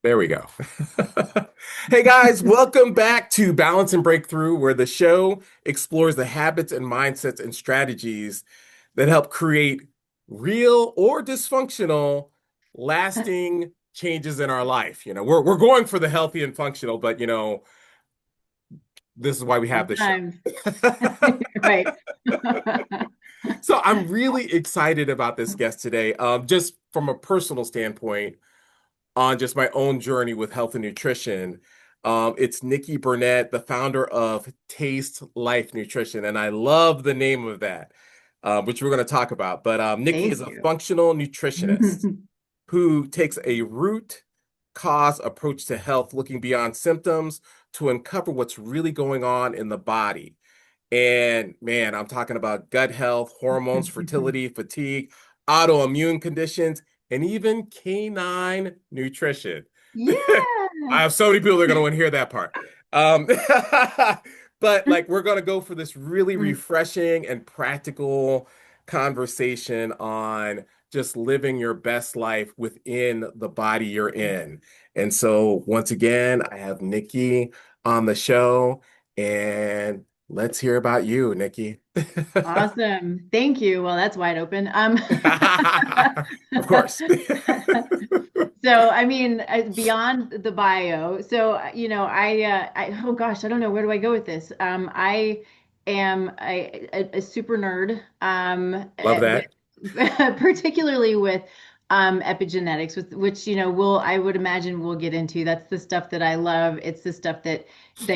There we go. Hey guys, welcome back to Balance and Breakthrough, where the show explores the habits and mindsets and strategies that help create real or dysfunctional, lasting changes in our life. We're going for the healthy and functional, but this is why we have this show. Sometimes, right. So I'm really excited about this guest today. Just from a personal standpoint, on just my own journey with health and nutrition. It's Nikki Burnett, the founder of Taste Life Nutrition, and I love the name of that, which we're going to talk about. But Nikki is Thank a you. functional nutritionist who takes a root cause approach to health, looking beyond symptoms to uncover what's really going on in the body. And man, I'm talking about gut health, hormones, fertility, fatigue, autoimmune conditions, and even canine nutrition. I Yeah. have so many people that are going to want to hear that part. Um, but like we're going to go for this really refreshing and practical conversation on just living your best life within the body you're in. And so once again, I have Nikki on the show, and let's hear about you, Nikki. Awesome. Thank you. Well, that's wide open. Of course. So I mean, beyond the bio. So oh gosh, I don't know where do I go with this. I am a super nerd. Love With that. particularly with epigenetics, with which I would imagine we'll get into. That's the stuff that I love. It's the stuff that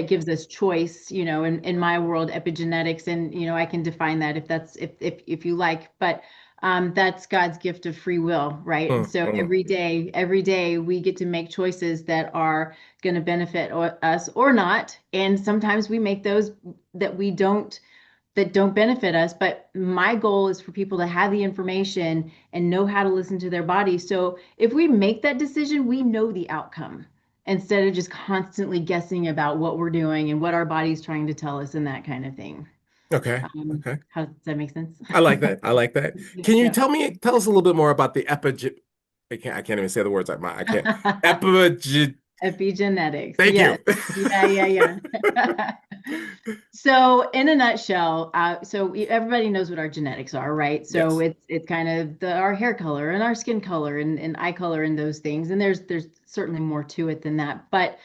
gives us choice. In my world, epigenetics, and I can define that if you like, but. That's God's gift of free will, right? And Mm, so mm. every day we get to make choices that are going to benefit us or not. And sometimes we make those that we don't that don't benefit us. But my goal is for people to have the information and know how to listen to their body. So if we make that decision, we know the outcome instead of just constantly guessing about what we're doing and what our body's trying to tell us and that kind of thing. Okay. Okay. How does that make sense? I like that. I like that. Can you Yeah. tell us a little bit more about the I can't even say the words. I can't. Epige Epigenetics. Thank you. Yes. Yeah, yeah, yeah. So, in a nutshell, everybody knows what our genetics are, right? So Yes. it's kind of our hair color and our skin color and eye color and those things. And there's certainly more to it than that. But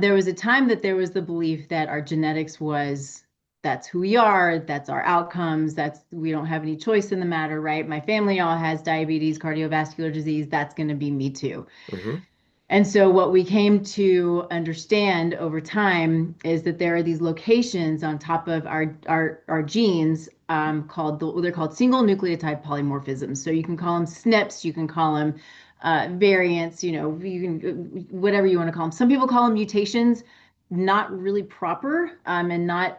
there was a time that there was the belief that our genetics was that's who we are, that's our outcomes, that's we don't have any choice in the matter, right? My family all has diabetes, cardiovascular disease, that's going to be me too. Hmm. And so, what we came to understand over time is that there are these locations on top of our genes they're called single nucleotide polymorphisms. So you can call them SNPs, you can call them variants, you can whatever you want to call them. Some people call them mutations, not really proper, and not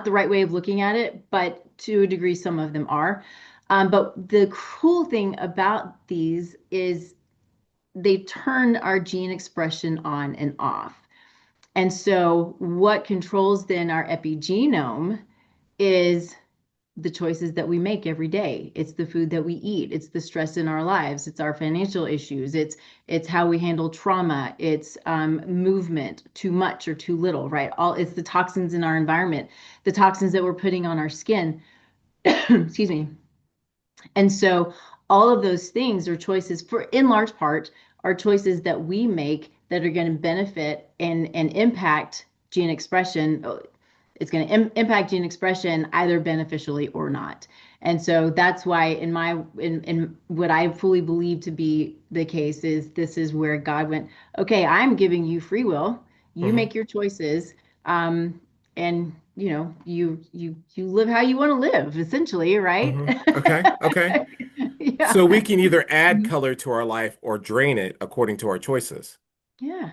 the right way of looking at it, but to a degree, some of them are. But the cool thing about these is they turn our gene expression on and off. And so, what controls then our epigenome is the choices that we make every day. It's the food that we eat. It's the stress in our lives. It's our financial issues. It's how we handle trauma. It's movement, too much or too little, right? All it's the toxins in our environment, the toxins that we're putting on our skin. Excuse me. And so all of those things are choices for, in large part, are choices that we make that are going to benefit and impact gene expression. It's going to impact gene expression either beneficially or not. And so that's why in what I fully believe to be the case is this is where God went, okay, I'm giving you free will. You Hmm. make your choices. And you live how you want to live, essentially, right? Hmm. Okay. Okay. Yeah. So we can either add color to our life or drain it according to our choices. Yeah.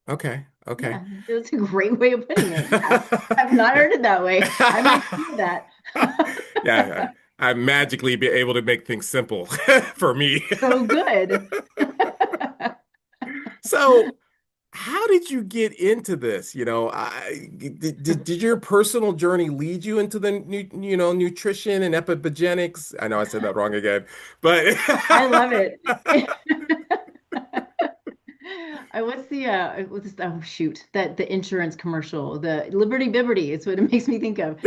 Okay. Okay. Yeah. That's a great way of putting it. Yeah. I've not heard it that way. I might steal that. Yeah, I magically be able to make things simple for me. So good. So, how did you get into this? Did your personal journey lead you into the nutrition and epigenetics? I know I said that wrong again, but I love it. what's this, oh shoot, that the insurance commercial, the Liberty Bibberty, it's what it makes me think of.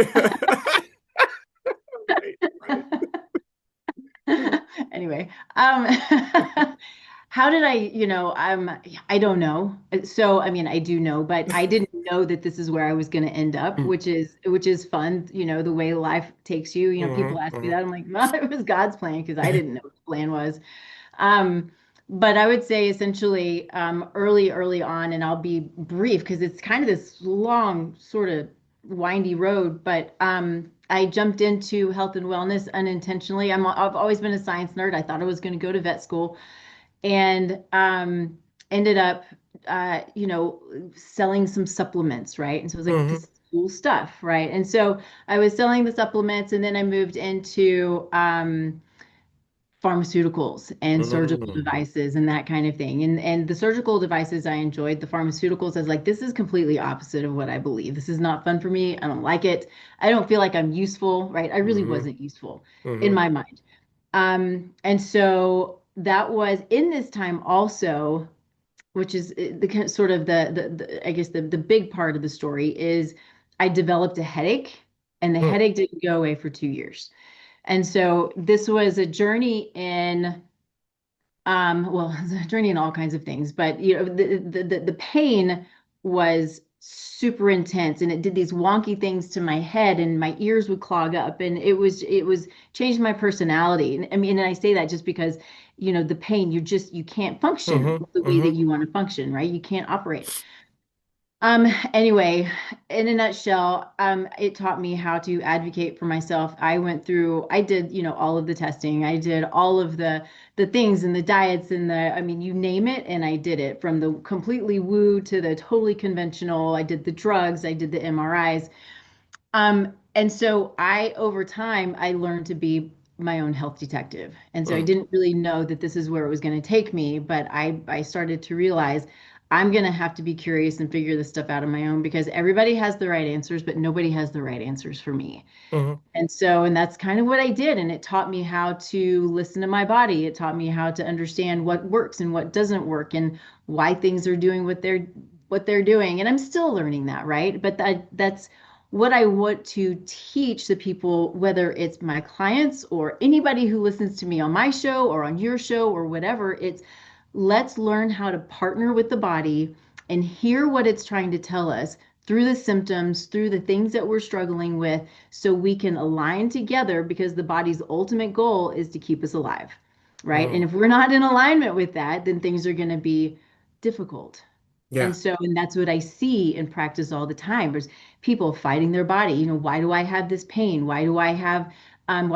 Right, right. Anyway, how did I don't know. So, I mean, I do know, but I didn't know that this is where I was going to end up, which is fun, the way life takes you. People Hmm. ask me Hmm. that. I'm like, well, it was God's plan because I didn't know what the plan was. Um, but I would say essentially early on, and I'll be brief because it's kind of this long, sort of windy road, but I jumped into health and wellness unintentionally. I've always been a science nerd. I thought I was going to go to vet school and ended up, selling some supplements, right? And so I was like, this Hmm. is cool stuff, right? And so I was selling the supplements, and then I moved into pharmaceuticals and surgical Hmm. devices and that kind of thing. And the surgical devices I enjoyed, the pharmaceuticals I was like, this is completely opposite of what I believe. This is not fun for me. I don't like it. I don't feel like I'm useful, right? I really Hmm. wasn't useful in Hmm. my mind. And so that was in this time also, which is the kind of sort of I guess the big part of the story is I developed a headache, and the Hmm. headache didn't go away for 2 years. And so this was a journey in, well, it's a journey in all kinds of things, but the pain was super intense, and it did these wonky things to my head, and my ears would clog up, and it was changed my personality. And I mean, and I say that just because, the pain, you can't function Hmm. the way that Hmm. you want to function, right? You can't operate. Anyway, in a nutshell, it taught me how to advocate for myself. I did, all of the testing. I did all of the things and the diets and I mean, you name it, and I did it from the completely woo to the totally conventional. I did the drugs, I did the MRIs. And so over time, I learned to be my own health detective. And so I Hmm. didn't really know that this is where it was going to take me, but I started to realize I'm going to have to be curious and figure this stuff out on my own because everybody has the right answers, but nobody has the right answers for me. Hmm. And that's kind of what I did. And it taught me how to listen to my body. It taught me how to understand what works and what doesn't work and why things are doing what they're doing. And I'm still learning that, right? But that's what I want to teach the people, whether it's my clients or anybody who listens to me on my show or on your show or whatever. It's let's learn how to partner with the body and hear what it's trying to tell us through the symptoms, through the things that we're struggling with, so we can align together because the body's ultimate goal is to keep us alive, right? And Hmm. if we're not in alignment with that, then things are going to be difficult. Yeah. And that's what I see in practice all the time. There's people fighting their body. Why do I have this pain? Why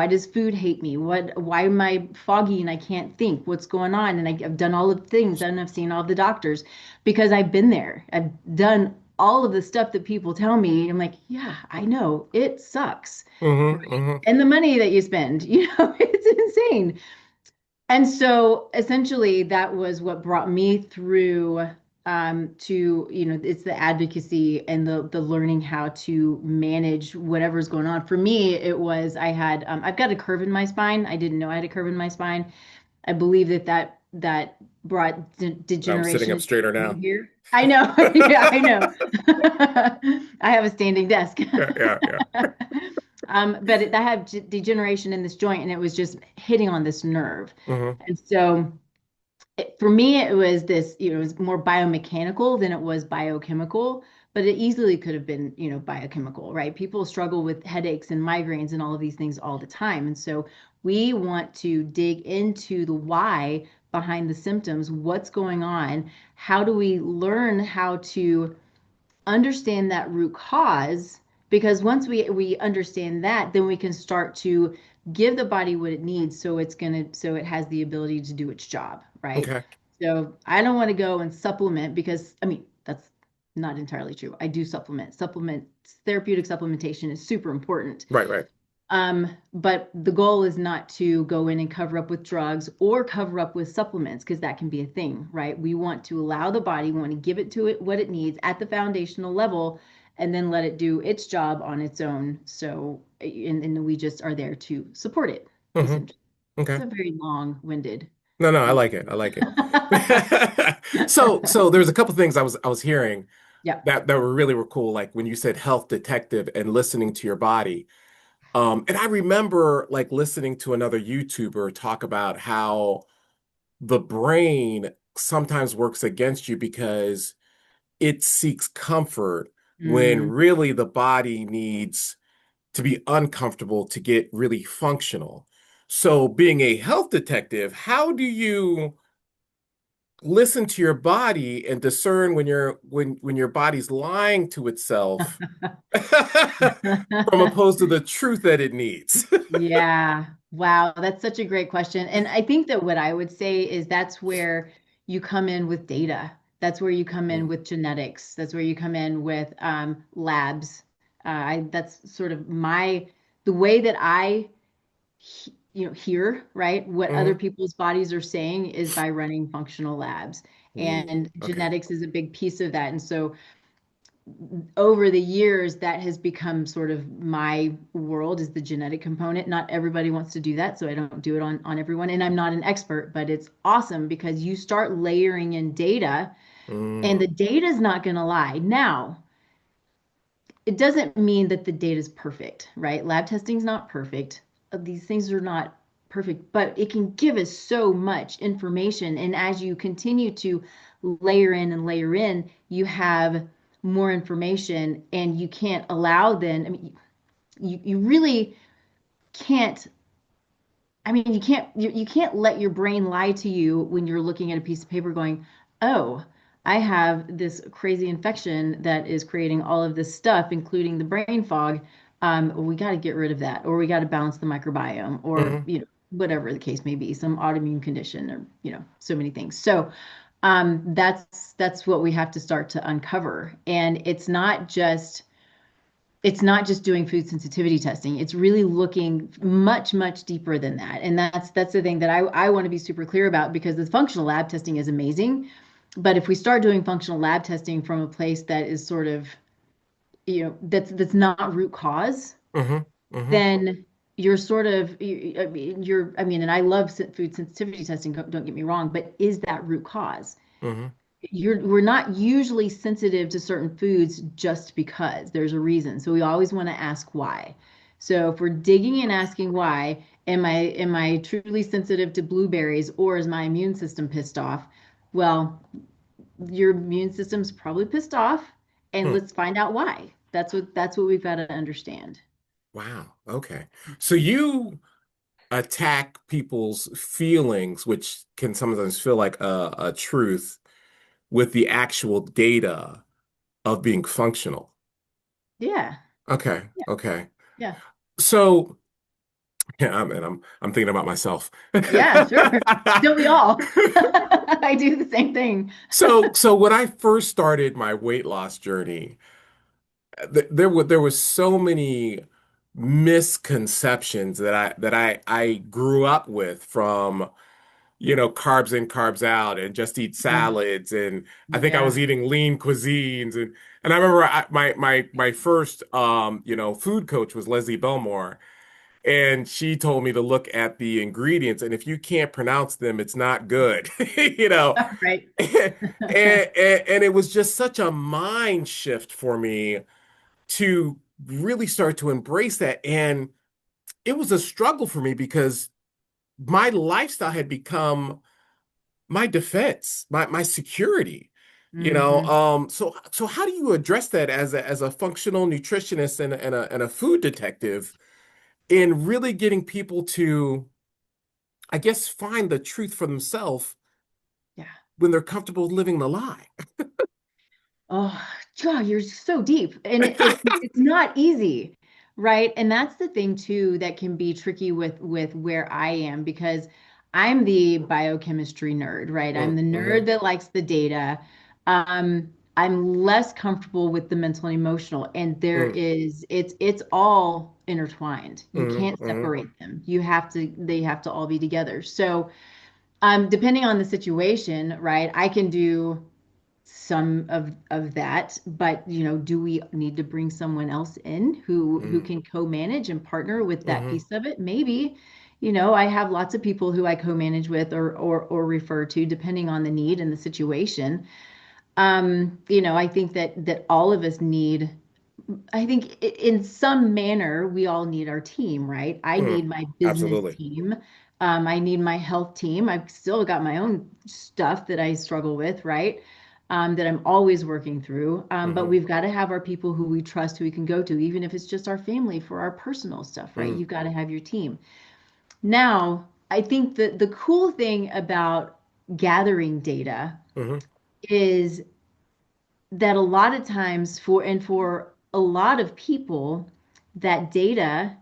does food hate me? Why am I foggy and I can't think? What's going on? And I've done all of the things and I've seen all the doctors because I've been there. I've done all of the stuff that people tell me. I'm like, yeah, I know it sucks. Hmm. Right. Hmm. And the money that you spend, it's insane. And so essentially, that was what brought me through to, it's the advocacy and the learning how to manage whatever's going on. For me, it was I've got a curve in my spine. I didn't know I had a curve in my spine. I believe that brought I'm sitting degeneration up is straighter right now. here. I know. Yeah, I know. I have a standing desk. Yeah, yeah, yeah. But I have degeneration in this joint, and it was just hitting on this nerve. Hmm. And so for me, it was this, it was more biomechanical than it was biochemical, but it easily could have been, biochemical, right? People struggle with headaches and migraines and all of these things all the time. And so we want to dig into the why behind the symptoms, what's going on, how do we learn how to understand that root cause, because once we understand that, then we can start to give the body what it needs so it has the ability to do its job, right? Okay. So I don't want to go and supplement, because I mean that's not entirely true. I do supplement. Therapeutic supplementation is super important. Right, right. But the goal is not to go in and cover up with drugs or cover up with supplements, because that can be a thing, right? We want to allow the body, we want to give it to it what it needs at the foundational level, and then let it do its job on its own. So, and we just are there to support it, Hmm. essentially. It's Okay. a very long-winded. No, no, I like it. I like it. So there's a couple things I was hearing Yeah. that were cool, like when you said health detective and listening to your body. And I remember like listening to another YouTuber talk about how the brain sometimes works against you because it seeks comfort when Hmm. really the body needs to be uncomfortable to get really functional. So, being a health detective, how do you listen to your body and discern when your body's lying to itself from opposed to the truth that it needs? Yeah. Wow. That's such a great question. And I think that what I would say is that's where you come in with data. That's where you come in Mm, with genetics. That's where you come in with labs. That's sort of the way that hear, right, what other mhm. people's bodies are saying is by running functional labs. Ooh, And okay. genetics is a big piece of that. And so over the years that has become sort of my world is the genetic component. Not everybody wants to do that, so I don't do it on everyone, and I'm not an expert, but it's awesome because you start layering in data and Mm, the data is not going to lie. Now it doesn't mean that the data is perfect, right? Lab testing is not perfect. These things are not perfect, but it can give us so much information. And as you continue to layer in and layer in, you have more information and you can't allow then, I mean, you really can't you can't let your brain lie to you when you're looking at a piece of paper going, "Oh, I have this crazy infection that is creating all of this stuff, including the brain fog. We got to get rid of that, or we got to balance the microbiome, or mhm, whatever the case may be, some autoimmune condition, or so many things." So that's what we have to start to uncover, and it's not just doing food sensitivity testing. It's really looking much, much deeper than that. And that's the thing that I want to be super clear about because the functional lab testing is amazing. But if we start doing functional lab testing from a place that is sort of, that's not root cause, mhm, mhm, then you're sort of, I mean, and I love food sensitivity testing, don't get me wrong, but is that root cause? mhm, We're not usually sensitive to certain foods just because there's a reason. So we always want to ask why. So if we're digging and asking why, am I truly sensitive to blueberries or is my immune system pissed off? Well, your immune system's probably pissed off, and hmm. let's find out why. That's what we've got to understand. Wow. Okay. So you attack people's feelings, which can sometimes feel like a truth, with the actual data of being functional. Yeah. Okay. Yeah. Okay. Yeah. So yeah, I'm thinking about myself. Yeah, sure. Don't we all? I do the same thing. So when I first started my weight loss journey, there was so many misconceptions that I grew up with from carbs in, carbs out, and just eat Mm, salads. And I think I was yeah. eating lean cuisines. And I remember my first food coach was Leslie Belmore, and she told me to look at the ingredients, and if you can't pronounce them, it's not good. You know. Right. And it was just such a mind shift for me to really start to embrace that. And it was a struggle for me because my lifestyle had become my defense, my security. Hmm. So how do you address that as a functional nutritionist and a food detective in really getting people to, I guess, find the truth for themselves Yeah. when they're comfortable living the lie? Oh, God, you're so deep. And it's not easy, right? And that's the thing too that can be tricky with where I am because I'm the biochemistry nerd, right? I'm the nerd Mm-hmm, that likes the data. I'm less comfortable with the mental and emotional, and it's all intertwined. You can't mm-hmm, separate them. They have to all be together. So, depending on the situation, right? I can do some of that, but do we need to bring someone else in who mm-hmm, can co-manage and partner with that mm-hmm, piece of it? Maybe. I have lots of people who I co-manage with or refer to depending on the need and the situation. I think that all of us need, I think in some manner, we all need our team, right? I Mm, need my business absolutely. team. I need my health team. I've still got my own stuff that I struggle with, right? That I'm always working through. But Hmm. we've got to have our people who we trust, who we can go to, even if it's just our family for our personal stuff, right? Mm, You've got to have your team. Now, I think that the cool thing about gathering data hmm. is that a lot of times for a lot of people that data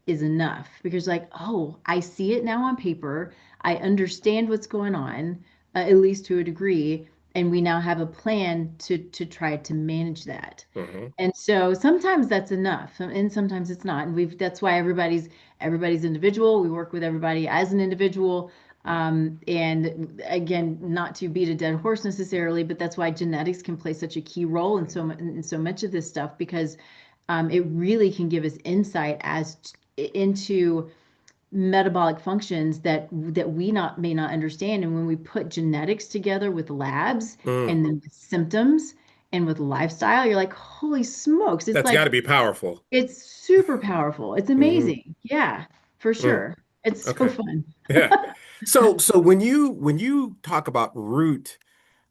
is enough because like, oh, I see it now on paper, I understand what's going on, at least to a degree, and we now have a plan to try to manage that. Hmm. And so sometimes that's enough, and sometimes it's not. And that's why everybody's individual. We work with everybody as an individual. And again, not to beat a dead horse necessarily, but that's why genetics can play such a key role in so much of this stuff because it really can give us insight into metabolic functions that we not may not understand. And when we put genetics together with labs Mm. and then with symptoms and with lifestyle, you're like, holy smokes, That's got to be powerful. it's super powerful. It's Hmm. amazing. Yeah, for Mm. sure. It's so Okay. fun. Yeah. So when you talk about root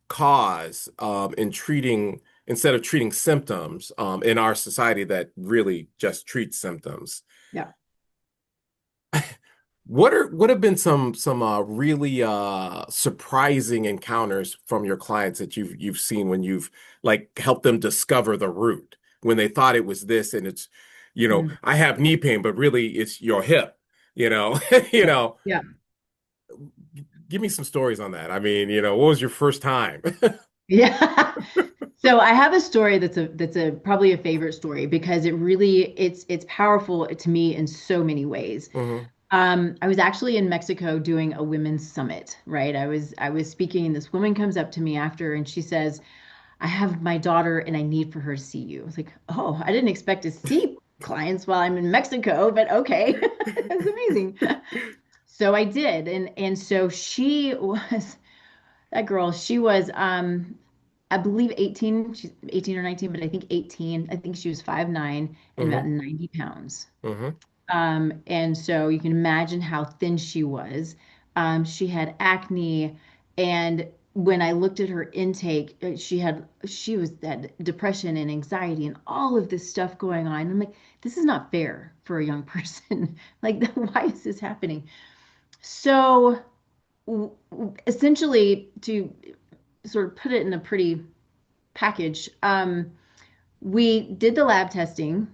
cause in treating instead of treating symptoms in our society that really just treats symptoms, Yeah. what have been some really surprising encounters from your clients that you've seen when you've like helped them discover the root when they thought it was this and it's Mm. I have knee pain but really it's your hip, you know. you Yeah. know Yeah. give me some stories on that. I mean, what was your first time? Yeah. So I have a story that's a probably a favorite story because it's powerful to me in so many ways. Hmm. I was actually in Mexico doing a women's summit, right? I was speaking and this woman comes up to me after and she says, I have my daughter and I need for her to see you. I was like, oh, I didn't expect to see clients while I'm in Mexico, but okay. That's amazing. So I did. And so she was that girl, she was I believe 18, she's 18 or 19, but I think 18. I think she was 5'9" and about Hmm. 90 pounds. Hmm. And so you can imagine how thin she was. She had acne, and when I looked at her intake, she was that depression and anxiety and all of this stuff going on. I'm like, this is not fair for a young person. Like, why is this happening? So essentially, to sort of put it in a pretty package, we did the lab testing,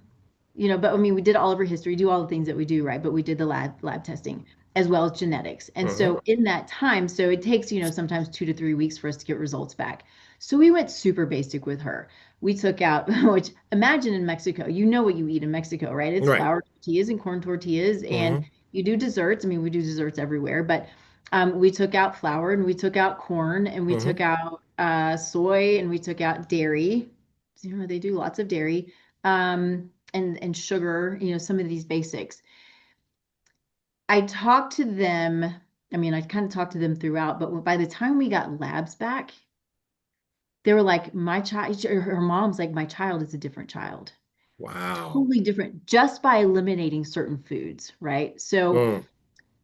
but I mean, we did all of her history, do all the things that we do, right? But we did the lab testing as well as genetics. And Hmm. so in that time, so it takes, sometimes 2 to 3 weeks for us to get results back. So we went super basic with her. We took out, which imagine in Mexico, you know what you eat in Mexico, right? It's Right. flour tortillas and corn tortillas, and Hmm. you do desserts. I mean, we do desserts everywhere, but we took out flour and we took out corn and we Hmm. took out soy and we took out dairy. So, they do lots of dairy. And sugar, some of these basics. I talked to them. I mean, I kind of talked to them throughout, but by the time we got labs back, they were like, my child, her mom's like, my child is a different child, Wow. totally different, just by eliminating certain foods, right? So Mm.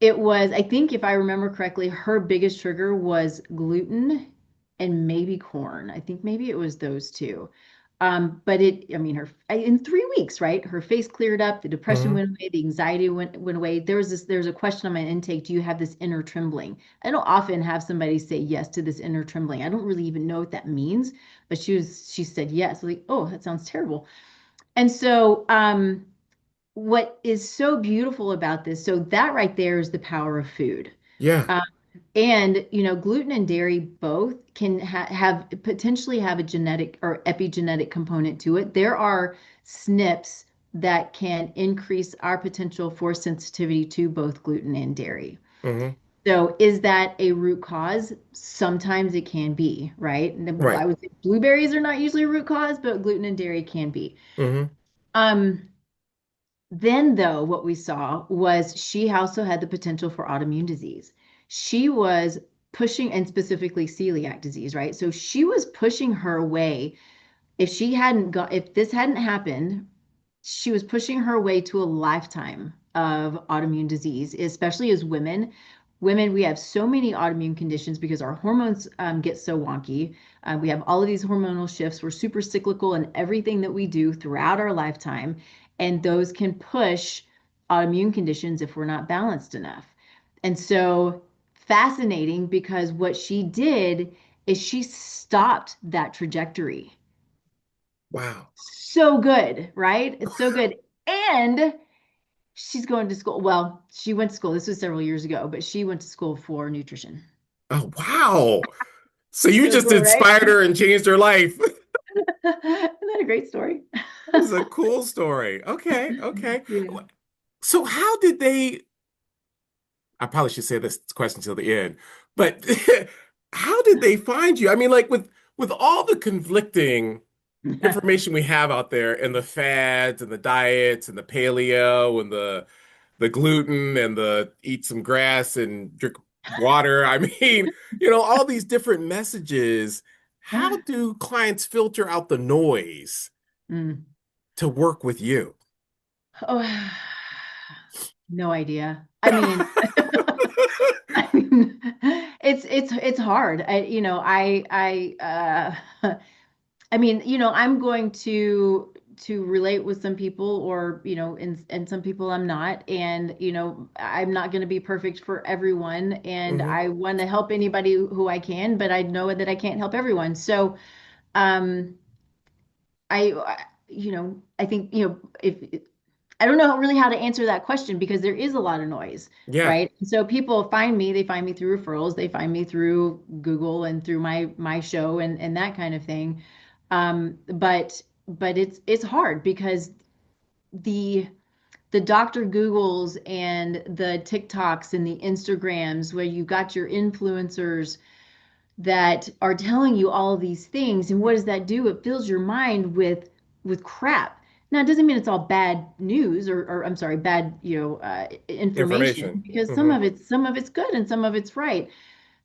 it was, I think, if I remember correctly, her biggest trigger was gluten and maybe corn. I think maybe it was those two. But I mean, in 3 weeks, right? Her face cleared up, the depression Hmm. went away, the anxiety went away. There's a question on my intake. Do you have this inner trembling? I don't often have somebody say yes to this inner trembling. I don't really even know what that means, but she said yes. Like, oh, that sounds terrible. And so, what is so beautiful about this, so that right there is the power of food. Yeah. Um, and gluten and dairy both can have potentially have a genetic or epigenetic component to it. There are SNPs that can increase our potential for sensitivity to both gluten and dairy. Hmm. So is that a root cause? Sometimes it can be, right? And Right. I would say blueberries are not usually a root cause, but gluten and dairy can be. Hmm. Um, Then, though, what we saw was she also had the potential for autoimmune disease. She was pushing, and specifically celiac disease, right? So she was pushing her way. If this hadn't happened, she was pushing her way to a lifetime of autoimmune disease, especially as women. Women, we have so many autoimmune conditions because our hormones get so wonky. We have all of these hormonal shifts. We're super cyclical in everything that we do throughout our lifetime, and those can push autoimmune conditions if we're not balanced enough. And so, fascinating because what she did is she stopped that trajectory. Wow. So good, right? It's so good. And she's going to school. Well, she went to school. This was several years ago, but she went to school for nutrition. Oh, wow. So you So just cool, right? inspired her and changed her life. Isn't that a great story? That is a cool story. Okay, okay. Yeah. So how did they, I probably should say this question till the end, but how did they find you? I mean, like with all the conflicting information we have out there and the fads and the diets and the paleo and the gluten and the eat some grass and drink water. I mean, all these different messages. How do clients filter out the noise Mm. to work with you? Oh, no idea. I mean, it's hard. I mean, I'm going to relate with some people or, and some people I'm not. And, I'm not going to be perfect for everyone. And Hmm. I want to help anybody who I can, but I know that I can't help everyone. So, um, I think, if I don't know really how to answer that question because there is a lot of noise, Yeah. right? So people find me, they find me through referrals, they find me through Google and through my show and that kind of thing. But it's hard because the the Dr. Googles and the TikToks and the Instagrams where you got your influencers that are telling you all of these things. And what does that do? It fills your mind with crap. Now, it doesn't mean it's all bad news or I'm sorry, bad, information Information. because Hmm. some of it's good and some of it's right.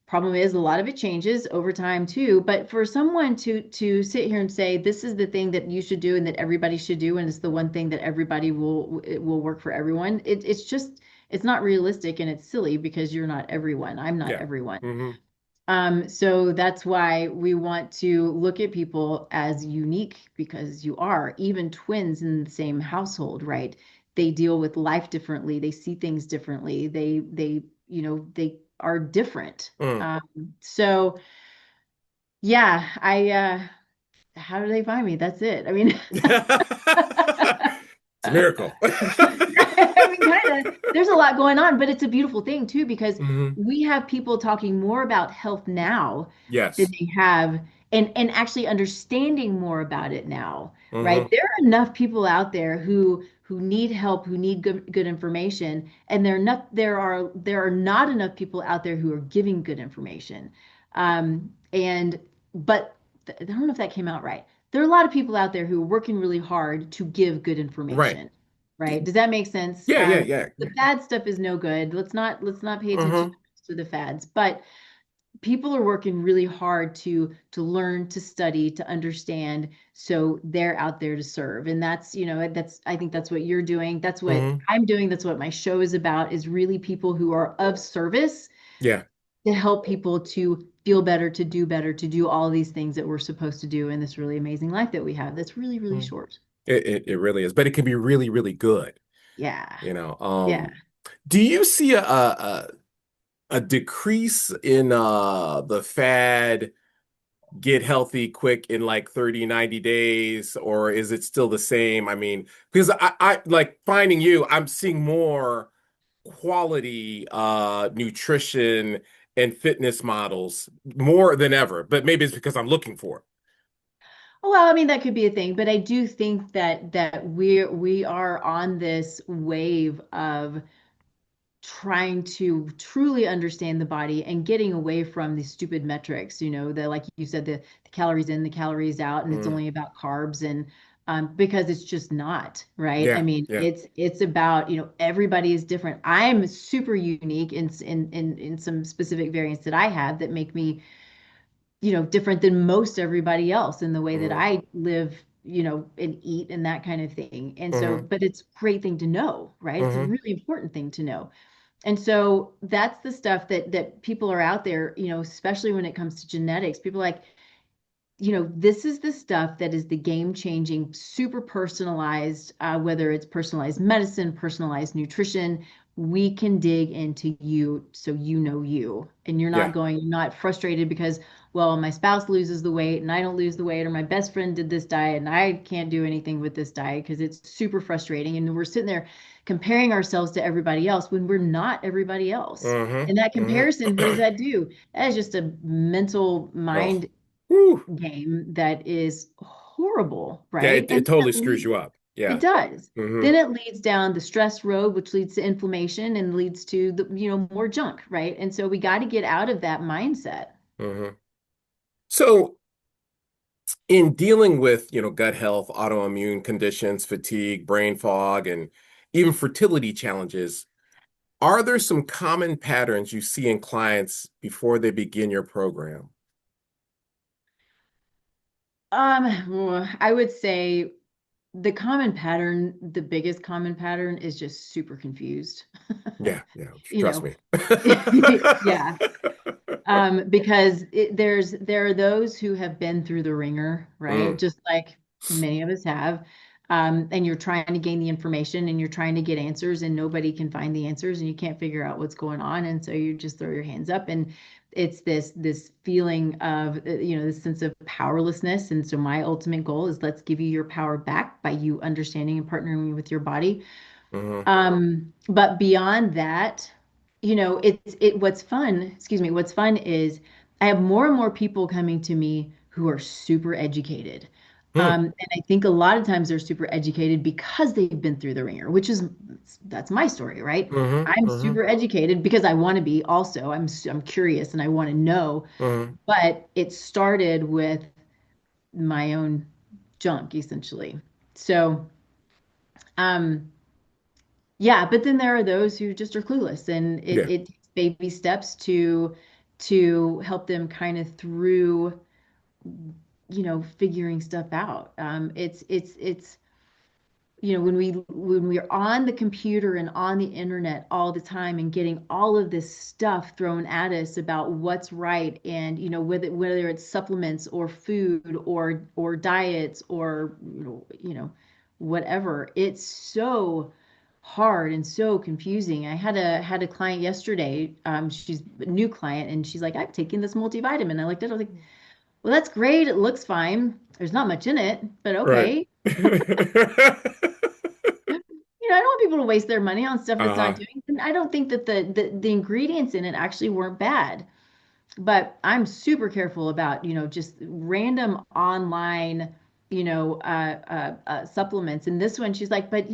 Problem is a lot of it changes over time too. But for someone to sit here and say this is the thing that you should do and that everybody should do and it's the one thing that everybody will work for everyone, it's just it's not realistic and it's silly because you're not everyone. I'm not Yeah. everyone. Hmm. So that's why we want to look at people as unique because you are, even twins in the same household, right? They deal with life differently. They see things differently. They are different. Mm. So yeah, how do they find me? That's it. I mean, It's a miracle. I mean, kind of. There's a lot going on, but it's a beautiful thing too because Hmm. we have people talking more about health now than Yes. they have, and actually understanding more about it now, right? Hmm. There are enough people out there who need help, who need good information, and there are not enough people out there who are giving good information. And but I don't know if that came out right. There are a lot of people out there who are working really hard to give good Right. information, right? Does that make sense? Yeah, yeah, yeah. The fad stuff is no good. Let's not pay attention Hmm. to the fads. But people are working really hard to learn, to study, to understand. So they're out there to serve. And that's I think that's what you're doing. That's what Hmm. I'm doing. That's what my show is about, is really people who are of service Yeah. to help people to feel better, to do all these things that we're supposed to do in this really amazing life that we have. That's really, really Mm. short. It really is, but it can be really, really good. Yeah. You know, Yeah. do you see a decrease in the fad get healthy quick in like 30, 90 days, or is it still the same? I mean, because I like finding you, I'm seeing more quality nutrition and fitness models more than ever, but maybe it's because I'm looking for Well, I mean, that could be a thing, but I do think that we are on this wave of trying to truly understand the body and getting away from these stupid metrics, the like you said, the calories in, the calories out, and it's it. only about carbs. And because it's just not, right? I Yeah, mean, yeah. it's about, everybody is different. I'm super unique in some specific variants that I have that make me, different than most everybody else in the way that Hmm. I live, and eat and that kind of thing. And so, Hmm. but it's a great thing to know, right? It's a Hmm. really important thing to know. And so that's the stuff that people are out there, especially when it comes to genetics. People are like, this is the stuff that is the game changing, super personalized, whether it's personalized medicine, personalized nutrition. We can dig into you so you know you. And Yeah. you're not frustrated because, well, my spouse loses the weight and I don't lose the weight, or my best friend did this diet and I can't do anything with this diet because it's super frustrating. And we're sitting there comparing ourselves to everybody else when we're not everybody else. Hmm. And that Hmm. comparison, what does that do? That is just a mental Oh. mind Whew. game that is horrible, Yeah, right? it And totally screws you up. it Yeah. does. Hmm. Then it leads down the stress road, which leads to inflammation and leads to more junk, right? And so we got to get out of that mindset. Hmm. So in dealing with, gut health, autoimmune conditions, fatigue, brain fog, and even fertility challenges, are there some common patterns you see in clients before they begin your program? I would say the biggest common pattern is just super confused. Yeah, yeah, You trust know, me. yeah. Because there are those who have been through the ringer, right? Mm, Just like many of us have. And you're trying to gain the information and you're trying to get answers, and nobody can find the answers, and you can't figure out what's going on. And so you just throw your hands up, and it's this feeling of, this sense of powerlessness. And so my ultimate goal is, let's give you your power back by you understanding and partnering with your body. mhm, But beyond that, what's fun is I have more and more people coming to me who are super educated. mm, And I think a lot of times they're super educated because they've been through the ringer, that's my story, right? mhm, I'm mhm, super educated because I want to be also. I'm curious and I want to know, mhm. but it started with my own junk essentially. So, um, yeah, but then there are those who just are clueless, and Yeah. it takes baby steps to help them kind of through, figuring stuff out. It's when we're on the computer and on the internet all the time and getting all of this stuff thrown at us about what's right, and whether it's supplements or food or diets or whatever, it's so hard and so confusing. I had a client yesterday. She's a new client, and she's like, "I've taken this multivitamin." I looked at it, I was like, "Well, that's great. It looks fine. There's not much in it, but Right. okay." I don't want people to waste their money on stuff that's not Uh-huh. doing. And I don't think that the ingredients in it actually weren't bad, but I'm super careful about, just random online, supplements. And this one, she's like, but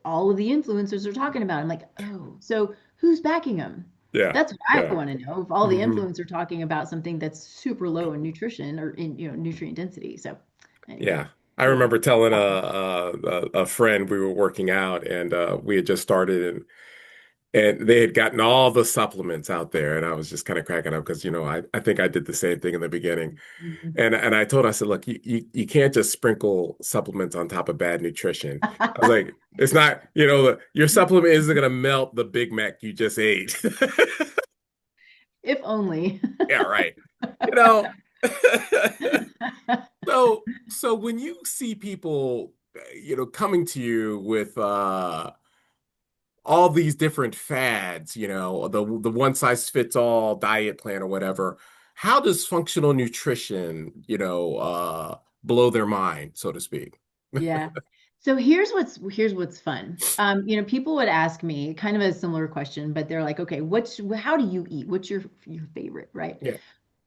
all of the influencers are talking about it. I'm like, oh, so who's backing them? Yeah. That's what I Yeah. want to know. If all the Hmm. influencers are talking about something that's super low in nutrition or in, nutrient density. So anyway, Yeah. I little remember telling off topic. a friend we were working out, and we had just started, and they had gotten all the supplements out there, and I was just kind of cracking up because I think I did the same thing in the beginning. Mhm. And I told her, I said, look, you can't just sprinkle supplements on top of bad nutrition. I was like, it's not, your supplement isn't gonna melt the Big Mac you just ate. If only. Yeah, right. You know. So when you see people, coming to you with all these different fads, the one size fits all diet plan or whatever, how does functional nutrition, blow their mind, so to speak? Yeah. So here's what's fun. People would ask me kind of a similar question, but they're like, okay, how do you eat? What's your favorite, right? Yeah.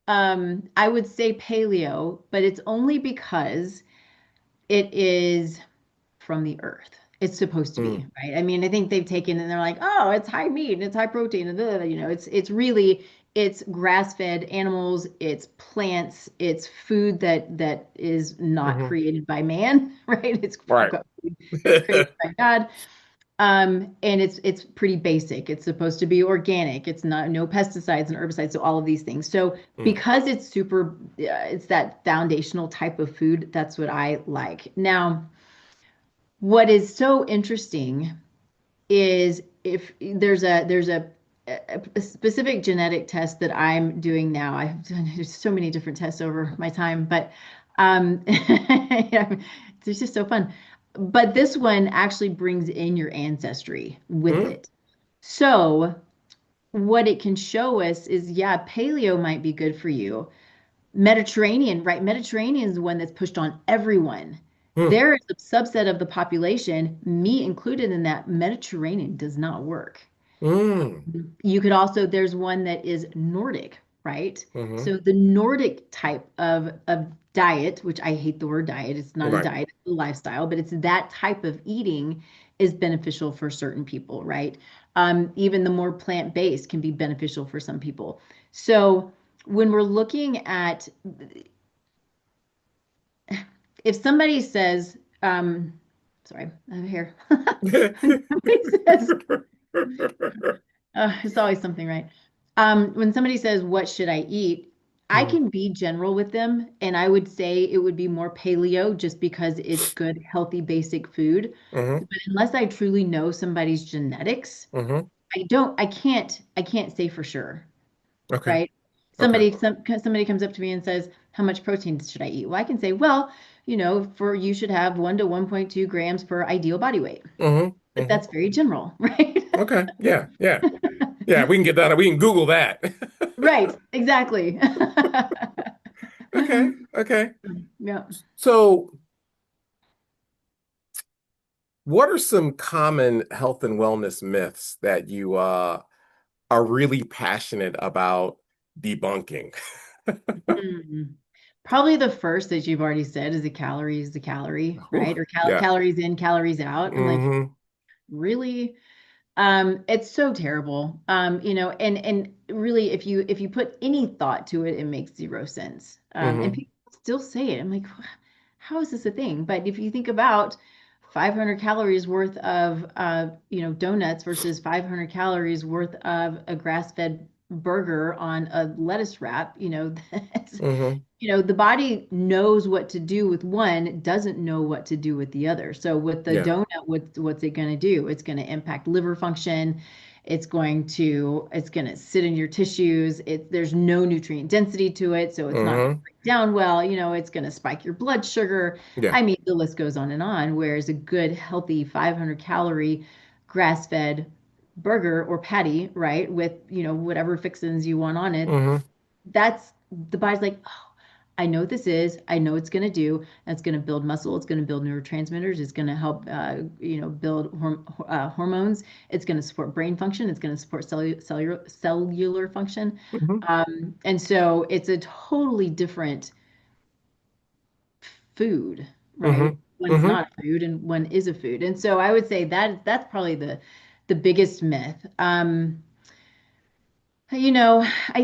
I would say paleo, but it's only because it is from the earth. It's supposed to Mm, be, right? I mean, I think they've taken and they're like, oh, it's high meat and it's high protein and it's really it's grass-fed animals, it's plants, it's food that is not Hmm. created by man, right? It's Right. food created by God. And it's pretty basic. It's supposed to be organic. It's not no pesticides and herbicides, so all of these things. So Mm, because it's super, it's that foundational type of food, that's what I like. Now, what is so interesting is if there's a specific genetic test that I'm doing now. I've done there's so many different tests over my time, but yeah, it's just so fun. But this one actually brings in your ancestry with mm, it. So what it can show us is, yeah, paleo might be good for you. Mediterranean, right? Mediterranean is the one that's pushed on everyone. mm, There is a subset of the population, me included in that, Mediterranean does not work. mm, You could also, there's one that is Nordic, right? hmm. So the Nordic type of diet, which I hate the word diet, it's not a Right. diet, it's a lifestyle, but it's that type of eating is beneficial for certain people, right? Even the more plant-based can be beneficial for some people. So when we're looking at, if somebody says, sorry, I have hair. When somebody says, it's always something, right? When somebody says, "What should I eat?" I Mm, can be general with them, and I would say it would be more paleo just because it's good, healthy, basic food. hmm. But unless I truly know somebody's genetics, Hmm. I can't say for sure, Okay. right? Okay. Somebody comes up to me and says, "How much protein should I eat?" Well, I can say, "Well, for you should have 1 to 1.2 grams per ideal body weight." Hmm. But Hmm. that's very general, right? Okay. Yeah. Yeah. Yeah. We can get that. We can Google that. Right, exactly. Okay. Okay. Yeah. So, what are some common health and wellness myths that you are really passionate about debunking? Mm. Probably the first that you've already said is a calorie is a calorie, Whew. right? Or Yeah. calories in, calories out. I'm like, Hmm. really? It's so terrible. And really, if you put any thought to it, it makes zero sense. And Hmm. people still say it. I'm like, how is this a thing? But if you think about 500 calories worth of donuts versus 500 calories worth of a grass-fed burger on a lettuce wrap, that's Hmm. the body knows what to do with one, doesn't know what to do with the other. So with the Yeah. donut, what's it going to do? It's going to impact liver function. It's going to sit in your tissues. There's no nutrient density to it, so it's not going to Hmm. break down well. It's going to spike your blood sugar. Yeah. I mean, the list goes on and on. Whereas a good, healthy 500 calorie grass-fed burger or patty, right, with whatever fixins you want on it, Hmm. that's the body's like, oh, I know what this is. I know it's going to do. It's going to build muscle. It's going to build neurotransmitters. It's going to help, build hormones. It's going to support brain function. It's going to support cellular function. Hmm. And so it's a totally different food, Hmm. right? One's Hmm. not a food and one is a food. And so I would say that's probably the biggest myth. I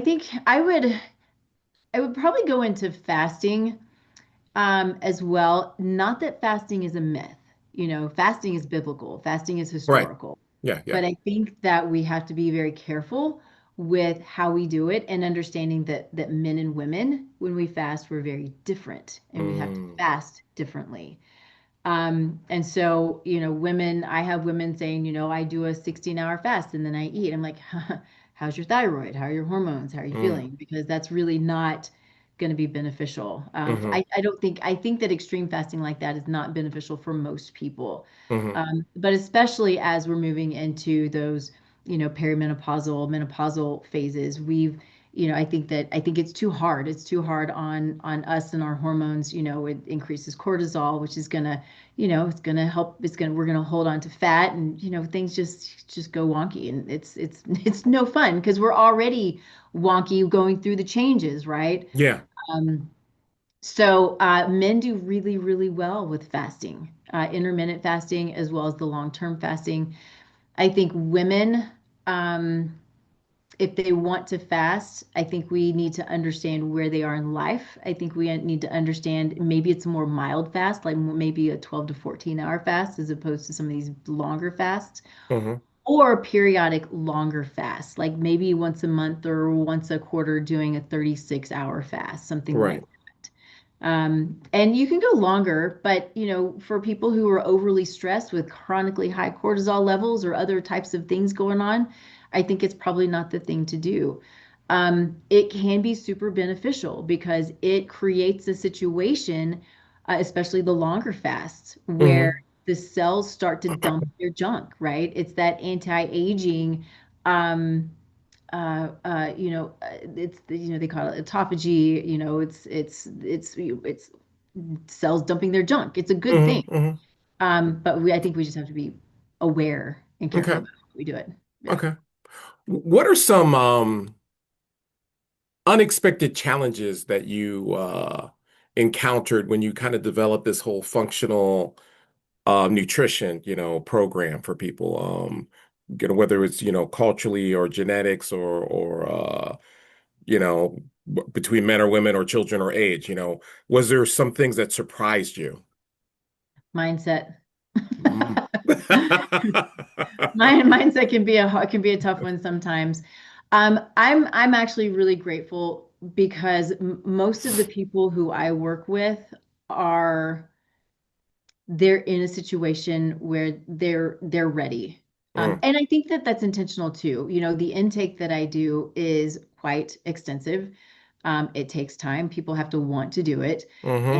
think I would probably go into fasting as well. Not that fasting is a myth. Fasting is biblical, fasting is Right. historical. Yeah. Yeah. But I think that we have to be very careful with how we do it and understanding that men and women, when we fast, we're very different and we have to Mm. fast differently. And so, women, I have women saying, I do a 16-hour fast and then I eat. I'm like, how's your thyroid? How are your hormones? How are you Mm. feeling? Because that's really not going to be beneficial. Hmm. I think that extreme fasting like that is not beneficial for most people. Hmm. But especially as we're moving into those, perimenopausal, menopausal phases, I think it's too hard. It's too hard on us and our hormones. It increases cortisol, which is gonna, it's gonna help. We're gonna hold on to fat, and things just go wonky, and it's no fun because we're already wonky going through the changes, right? Yeah. Um, so men do really, really well with fasting, intermittent fasting, as well as the long-term fasting. I think women. Um, if they want to fast, I think we need to understand where they are in life. I think we need to understand maybe it's a more mild fast, like maybe a 12 to 14-hour fast as opposed to some of these longer fasts, Hmm. or periodic longer fasts, like maybe once a month or once a quarter doing a 36-hour fast, something like Right. that. And you can go longer, but for people who are overly stressed with chronically high cortisol levels or other types of things going on, I think it's probably not the thing to do. It can be super beneficial because it creates a situation, especially the longer fasts, where Hmm. the cells start to dump their junk, right? It's that anti-aging um, it's they call it autophagy. It's cells dumping their junk. It's a good Hmm. thing. Hmm. But I think we just have to be aware and careful Okay. about how we do it. Yeah. Okay. What are some unexpected challenges that you encountered when you kind of developed this whole functional nutrition, program for people? Whether it's, culturally or genetics or between men or women or children or age, was there some things that surprised you? Mindset. Mm. Mindset can be a tough one sometimes. I'm actually really grateful because most of the people who I work with are they're in a situation where they're ready. Mm. And I think that that's intentional too. The intake that I do is quite extensive. It takes time. People have to want to do it. Hmm.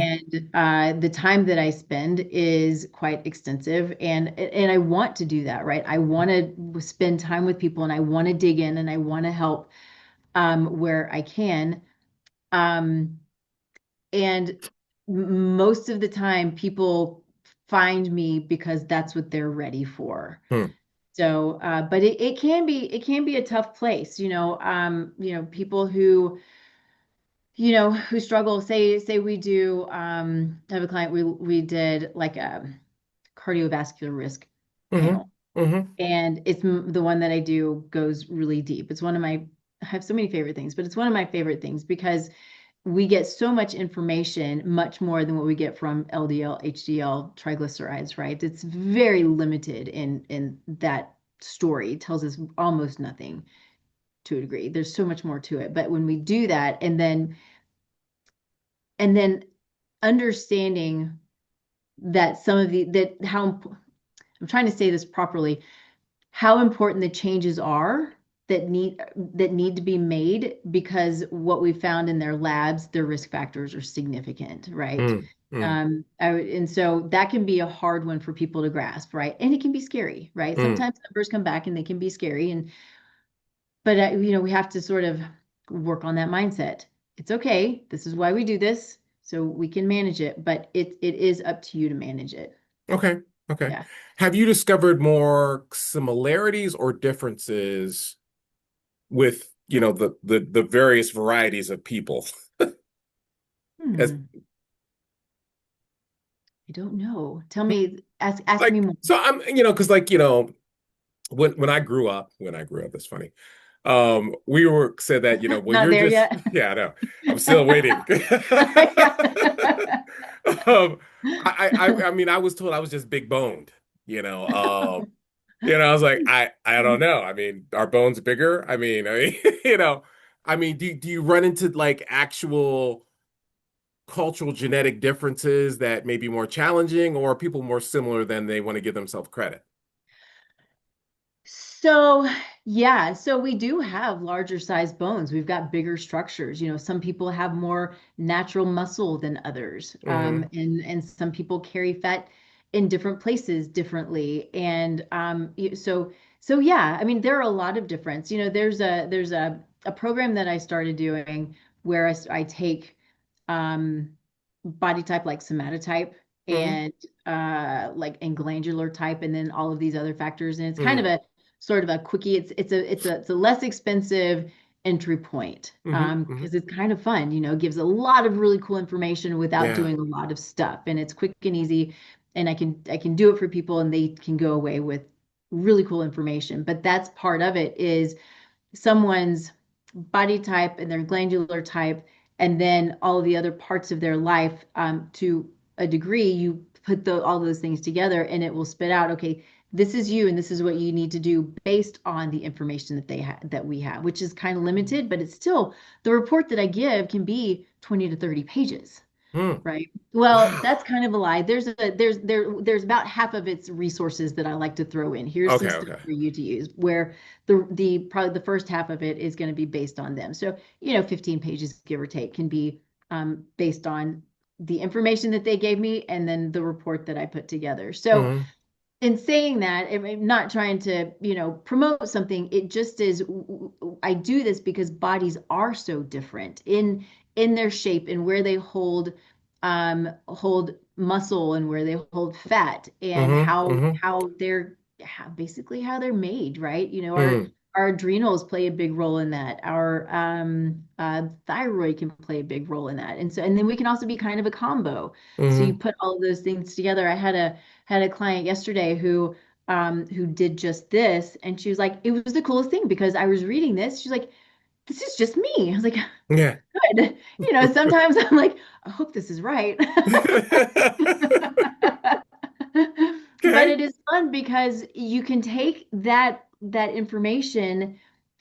And the time that I spend is quite extensive. And I want to do that, right? I want to spend time with people and I want to dig in and I want to help where I can. Um, and most of the time, people find me because that's what they're ready for. Hmm. So, but it can be a tough place, people who struggle. Say we do. I have a client. We did like a cardiovascular risk Hmm. panel, Hmm. and it's the one that I do goes really deep. It's one of my I have so many favorite things, but it's one of my favorite things because we get so much information, much more than what we get from LDL, HDL, triglycerides, right? It's very limited in that story. It tells us almost nothing to a degree. There's so much more to it. But when we do that and then understanding that some of the that how I'm trying to say this properly, how important the changes are that need to be made because what we found in their labs, their risk factors are significant, right? Mm. Mm. And so that can be a hard one for people to grasp, right? And it can be scary, right? Mm. Sometimes numbers come back and they can be scary, but we have to sort of work on that mindset. It's okay. This is why we do this, so we can manage it, but it is up to you to manage it. Okay. Okay. Yeah. Have you discovered more similarities or differences with, the various varieties of people? As Hmm. I don't know. Tell me, ask me like, more. so I'm, because like, when I grew up, that's funny. We were said that, well, Not you're there just, yet. yeah, I know. I'm still waiting. Um, I mean, I was told I was just big boned, you know. I was like, I don't know. I mean, are bones bigger? I mean, do you run into like actual cultural genetic differences that may be more challenging, or are people more similar than they want to give themselves credit? So, yeah, so we do have larger size bones. We've got bigger structures. Some people have more natural muscle than others. Hmm. And some people carry fat in different places differently. And so yeah, I mean, there are a lot of difference. There's a program that I started doing where I take um, body type like somatotype Hmm. and and glandular type, and then all of these other factors. And it's kind of Hmm. a sort of a quickie. It's a less expensive entry point Hmm. Hmm. because it's kind of fun. Gives a lot of really cool information without Yeah. doing a lot of stuff, and it's quick and easy. And I can do it for people, and they can go away with really cool information. But that's part of it is someone's body type and their glandular type, and then all of the other parts of their life to a degree, you put all those things together and it will spit out, okay, this is you and this is what you need to do based on the information that that we have, which is kind of limited, but it's still the report that I give can be 20 to 30 pages. Hmm. Right. Well, Wow. that's kind of a lie. There's about half of its resources that I like to throw in. Here's some Okay, stuff okay. for you to use, where the probably the first half of it is going to be based on them. So, 15 pages, give or take, can be based on the information that they gave me and then the report that I put together. So Hmm. in saying that, I'm not trying to, promote something. It just is, I do this because bodies are so different in their shape and where they hold muscle and where they hold fat and Hmm. how Hmm. basically how they're made, right? Hmm. Our adrenals play a big role in that. Our thyroid can play a big role in that. And then we can also be kind of a combo. So you Hmm. put all of those things together. I had a client yesterday who did just this, and she was like, it was the coolest thing because I was reading this. She's like, this is just me. I was like, Yeah. good. Sometimes I'm like, I hope this is right. But Okay. it is fun because you can take that information,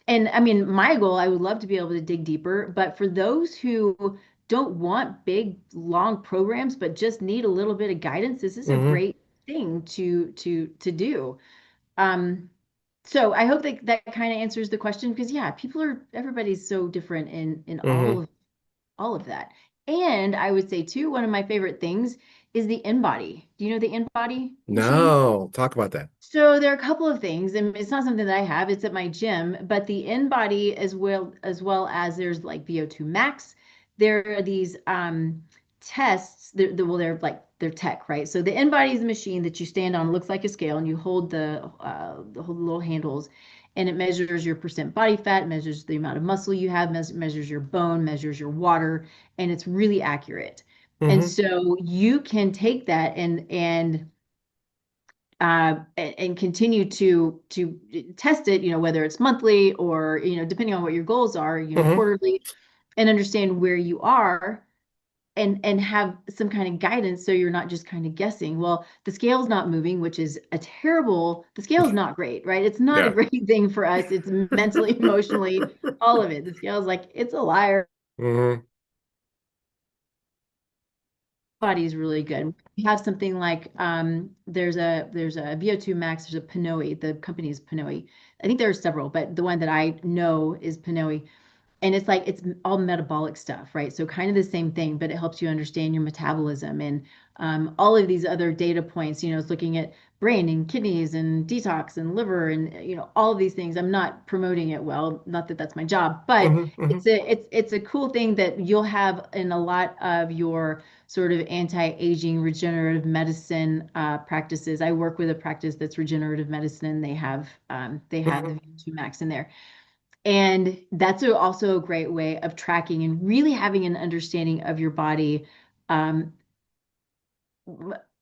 and I mean, my goal, I would love to be able to dig deeper, but for those who don't want big, long programs, but just need a little bit of guidance, this is a Hmm. great thing to do. Um, so I hope that that kind of answers the question because yeah, everybody's so different in Hmm. all of that. And I would say too, one of my favorite things is the InBody. Do you know the InBody machine? No, talk about that. So there are a couple of things, and it's not something that I have, it's at my gym, but the InBody as well as there's like VO2 max. There are these tests, well, they're tech, right? So the InBody is a machine that you stand on, looks like a scale, and you hold the little handles, and it measures your percent body fat, measures the amount of muscle you have, measures your bone, measures your water, and it's really accurate. And Hmm. so you can take that and continue to test it, whether it's monthly or depending on what your goals are, Hmm. quarterly, and understand where you are and have some kind of guidance so you're not just kind of guessing. Well, the scale's not moving, which is the scale's not great, right? It's not a Yeah. great thing for us. It's mentally, emotionally, all of it. The scale's like, it's a liar. Hmm. Body's really good. We have something like there's a VO2 max, there's a Pinoe, the company is Pinoe. I think there are several, but the one that I know is Pinoe. And it's like it's all metabolic stuff, right? So kind of the same thing, but it helps you understand your metabolism and all of these other data points. It's looking at brain and kidneys and detox and liver and all of these things. I'm not promoting it well, not that that's my job, but Hmm. Hmm. it's a cool thing that you'll have in a lot of your sort of anti-aging regenerative medicine practices. I work with a practice that's regenerative medicine, and they have the Hmm. V2 Max in there. And that's also a great way of tracking and really having an understanding of your body. Um,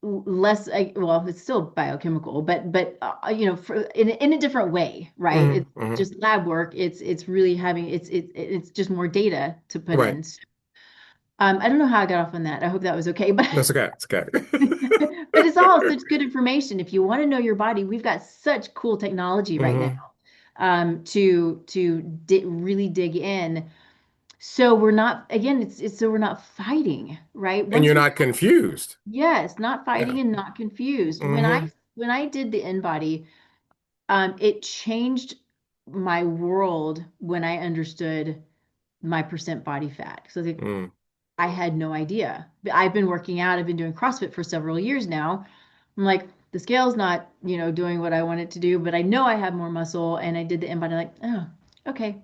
Less, well, it's still biochemical, but in a different way, right? Hmm. It's Hmm. just lab work. It's really having it's just more data to put Right. in. So, I don't know how I got off on that. I hope that was okay, but That's okay. It's okay. but it's all such good information. If you want to know your body, we've got such cool technology right now Hmm. to really dig in. So we're not, again, it's so we're not fighting, right? And Once you're we not confused. yes, not Yeah. fighting and not confused. When I Hmm. when I did the InBody, it changed my world when I understood my percent body fat. So Mm. I had no idea. I've been working out, I've been doing CrossFit for several years now. I'm like, the scale's not, doing what I want it to do, but I know I have more muscle. And I did the InBody, like, oh, okay,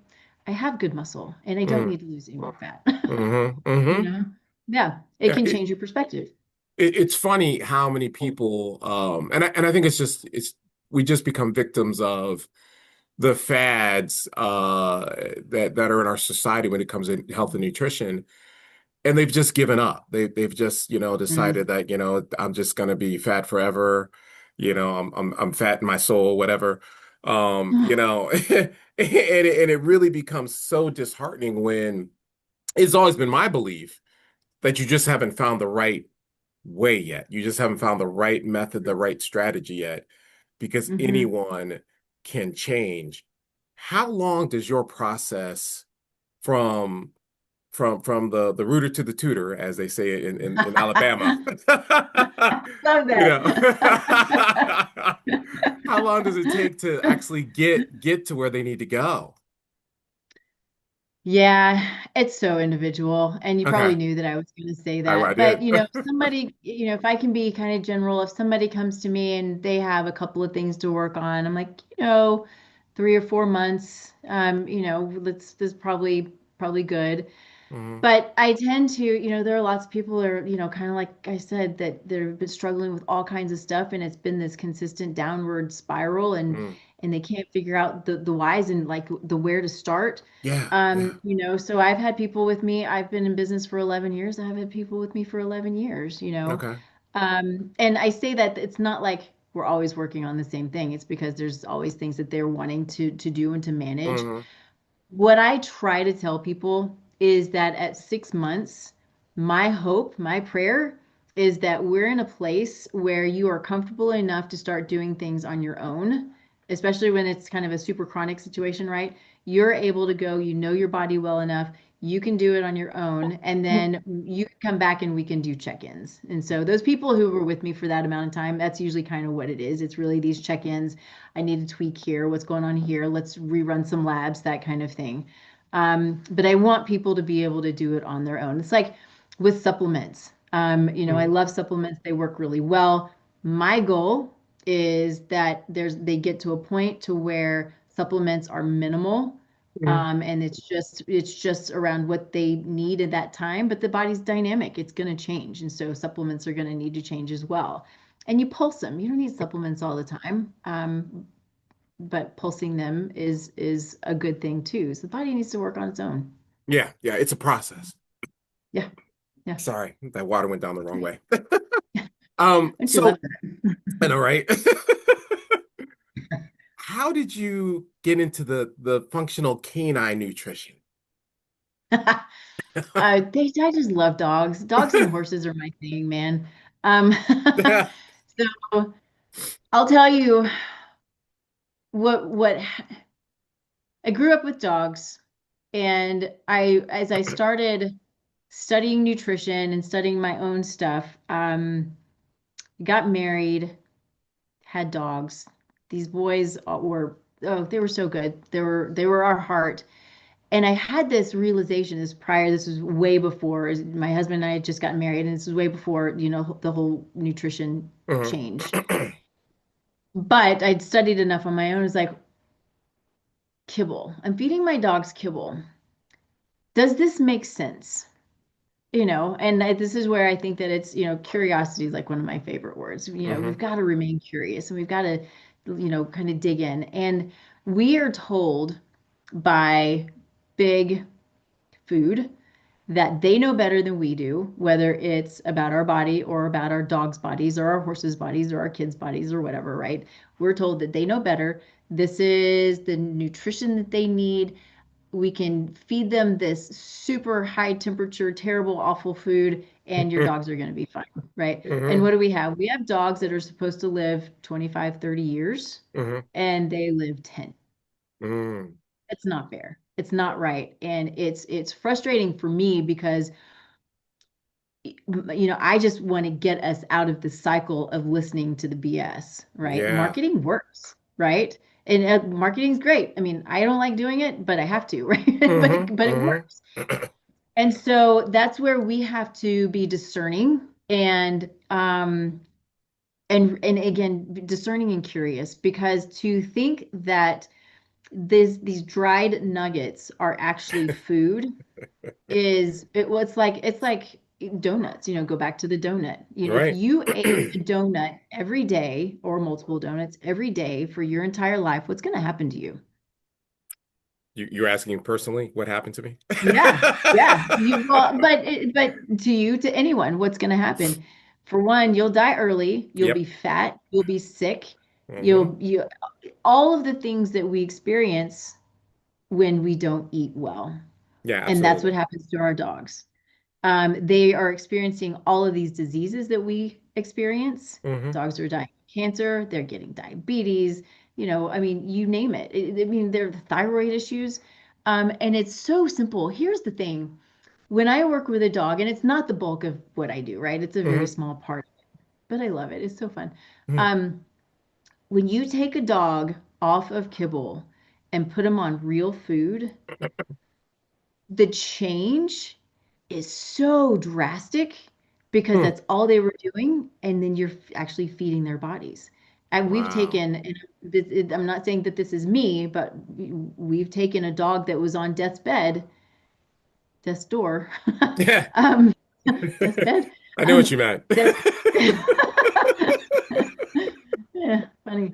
I have good muscle and I don't Mm. need to lose any more fat. Hmm. You Hmm. know? Yeah, it Yeah. can change your perspective. It's funny how many people, and I think it's we just become victims of the fads that are in our society when it comes in health and nutrition, and they've just given up. They've just Mm, decided that I'm just going to be fat forever. I'm fat in my soul, whatever. You know, and it really becomes so disheartening when it's always been my belief that you just haven't found the right way yet. You just haven't found the right method, the right strategy yet, because Hmm. anyone can change. How long does your process from from the rooter to the tutor, as they say in Alabama? Love You know, that. how long does it take to actually get to where they need to go? Yeah, it's so individual. And you Okay, probably knew that I was going to say I that. But, did. if somebody, if I can be kind of general, if somebody comes to me and they have a couple of things to work on, I'm like, 3 or 4 months, this is probably good. Hmm. But I tend to, there are lots of people that are, kind of like I said, that they've been struggling with all kinds of stuff, and it's been this consistent downward spiral, and Mm. they can't figure out the whys and like the where to start. Yeah, yeah. So I've had people with me. I've been in business for 11 years. I've had people with me for 11 years, Okay. And I say that it's not like we're always working on the same thing. It's because there's always things that they're wanting to do and to manage. Hmm. What I try to tell people is that at 6 months, my hope, my prayer is that we're in a place where you are comfortable enough to start doing things on your own, especially when it's kind of a super chronic situation, right? You're able to go, you know your body well enough, you can do it on your own, and then you can come back and we can do check-ins. And so those people who were with me for that amount of time, that's usually kind of what it is. It's really these check-ins. I need to tweak here. What's going on here? Let's rerun some labs, that kind of thing. But I want people to be able to do it on their own. It's like with supplements. I Hmm. love supplements. They work really well. My goal is that they get to a point to where supplements are minimal, Hmm. and it's just around what they need at that time. But the body's dynamic; it's going to change, and so supplements are going to need to change as well. And you pulse them. You don't need supplements all the time, but pulsing them is a good thing too. So the body needs to work on its own. Yeah, yeah. It's a process. Yeah, yeah. Sorry, that water went down the wrong way. Don't you love So I know, right? How did you get into the functional canine nutrition? that? I just love dogs. Dogs and horses are my thing, man. Um, Yeah. so I'll tell you what I grew up with dogs, and as I started studying nutrition and studying my own stuff, got married, had dogs. These boys they were so good. They were our heart. And I had this realization this was way before my husband and I had just gotten married, and this was way before, the whole nutrition Mhm. change. But I'd studied enough on my own. It's like kibble. I'm feeding my dogs kibble. Does this make sense? And this is where I think that curiosity is like one of my favorite words. We've Mhm. got to remain curious, and we've got to, kind of dig in. And we are told by big food that they know better than we do, whether it's about our body or about our dogs' bodies or our horses' bodies or our kids' bodies or whatever, right? We're told that they know better. This is the nutrition that they need. We can feed them this super high temperature, terrible, awful food, and your dogs are going to be fine, right? And Mhm. what do we have? We have dogs that are supposed to live 25, 30 years, Mhm. and they live 10. Mhm. It's not fair. It's not right. And it's frustrating for me because I just want to get us out of the cycle of listening to the BS, right? Yeah. Marketing works, right? And marketing's great. I mean, I don't like doing it, but I have to, right? Mhm. But it Mhm. works. And so that's where we have to be discerning and again discerning and curious, because to think that these dried nuggets are actually food well, it's like donuts, go back to the donut. If Right. you ate a donut every day or multiple donuts every day for your entire life, what's going to happen to you? You're asking personally what happened to me? Yeah, yeah. But to you, to anyone, what's going to happen? For one, you'll die early, you'll be Yep. fat, you'll be sick, Hmm. You all of the things that we experience when we don't eat well. Yeah, And that's what absolutely. happens to our dogs. They are experiencing all of these diseases that we experience. Hmm. Dogs are dying of cancer, they're getting diabetes, I mean, you name it. I mean, they're the thyroid issues. And it's so simple. Here's the thing. When I work with a dog, and it's not the bulk of what I do, right? It's a very Hmm. small part, but I love it. It's so fun. Hmm. Um, when you take a dog off of kibble and put them on real food, the change is so drastic because Hmm. that's all they were doing, and then you're actually feeding their bodies. And we've Wow. taken, and I'm not saying that this is me, but we've taken a dog that was on death's door, Yeah. um, death's bed, I knew what um, you meant. that Yeah, funny.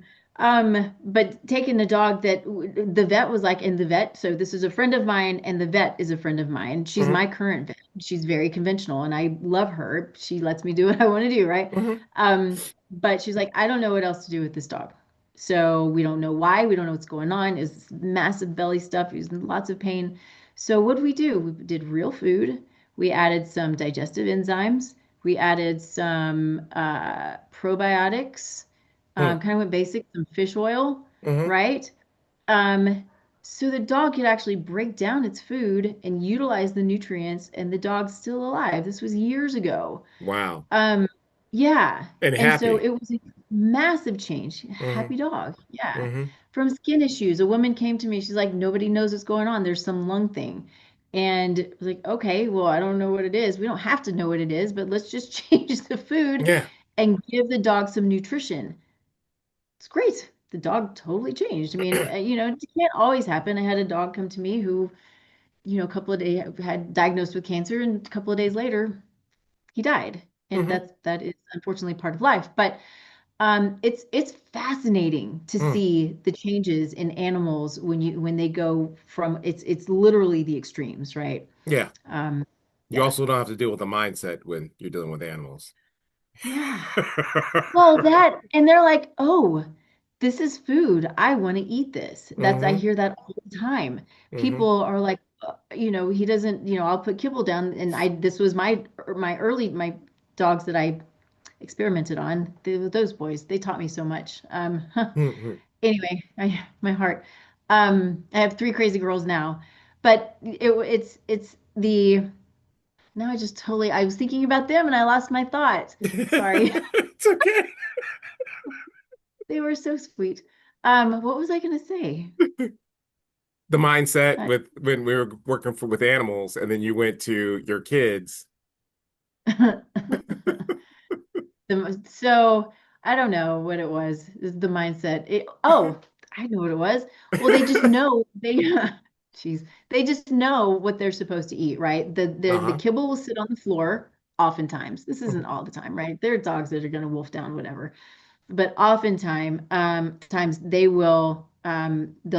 But taking a dog that the vet was like, and the vet, so this is a friend of mine, and the vet is a friend of mine. She's Hmm. my current vet. She's very conventional, and I love her. She lets me do what I want to do, right? Hmm. But she's like, I don't know what else to do with this dog. So we don't know why. We don't know what's going on. It's massive belly stuff. He's in lots of pain. So what did we do? We did real food. We added some digestive enzymes. We added some probiotics, Hmm. kind of went basic, some fish oil, Hmm. right? Um, so the dog could actually break down its food and utilize the nutrients, and the dog's still alive. This was years ago. Wow. Um, yeah. And And so happy. it was a massive change. Hmm. Happy dog. Yeah. Hmm. From skin issues, a woman came to me. She's like, nobody knows what's going on. There's some lung thing. And I was like, okay, well, I don't know what it is. We don't have to know what it is, but let's just change the food Yeah. and give the dog some nutrition. It's great. The dog totally changed. I mean, it can't always happen. I had a dog come to me who, a couple of days had diagnosed with cancer, and a couple of days later, he died. And Hmm. that is unfortunately part of life. But it's fascinating to Hmm. see the changes in animals when they go from it's literally the extremes, right? Yeah. Um, You yeah, also don't have to deal with the mindset when you're dealing with animals. yeah. Well, that, and they're like, oh, this is food. I want to eat this. I Hmm. hear that all the time. Hmm. People are like, he doesn't, I'll put kibble down. And this was my dogs that I experimented on. Those boys, they taught me so much. Hmm. Anyway, my heart. I have three crazy girls now, but it's now I was thinking about them and I lost my thought. Sorry. It's okay. They were so sweet. What was I gonna say? The mindset I- with when we were working with animals, and then you went to your kids. So I don't know what it was. The mindset. Oh, I know what it was. Well, they just know jeez, they just know what they're supposed to eat, right? The Uh-huh. kibble will sit on the floor oftentimes. This isn't all the time, right? There are dogs that are going to wolf down whatever, but oftentimes times they'll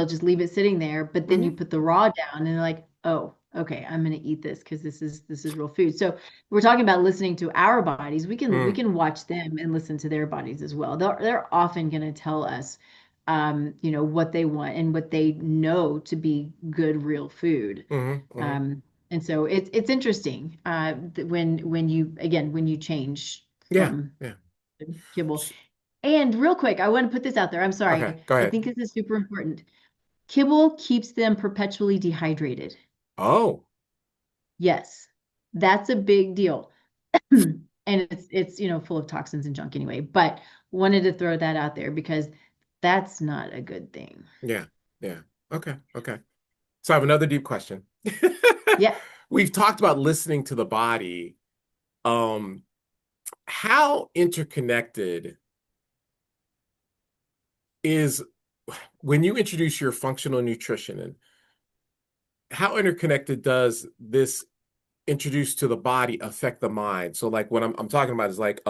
just leave it sitting there, but then you Hmm. put the raw down and they're like, oh, okay, I'm gonna eat this because this is real food. So we're talking about listening to our bodies. We Hmm. can watch them and listen to their bodies as well. They're often gonna tell us what they want and what they know to be good real food. Hmm. Hmm. And so it's interesting when you change Yeah. from Yeah. kibble. And real quick, I want to put this out there. I'm Okay, sorry. go I ahead. think this is super important. Kibble keeps them perpetually dehydrated. Oh, Yes, that's a big deal. And it's full of toxins and junk anyway, but wanted to throw that out there because that's not a good thing. yeah. Yeah. Okay. Okay. So I have another deep question. Yeah. We've talked about listening to the body. Um, how interconnected is when you introduce your functional nutrition, and how interconnected does this introduce to the body affect the mind? So like what I'm talking about is like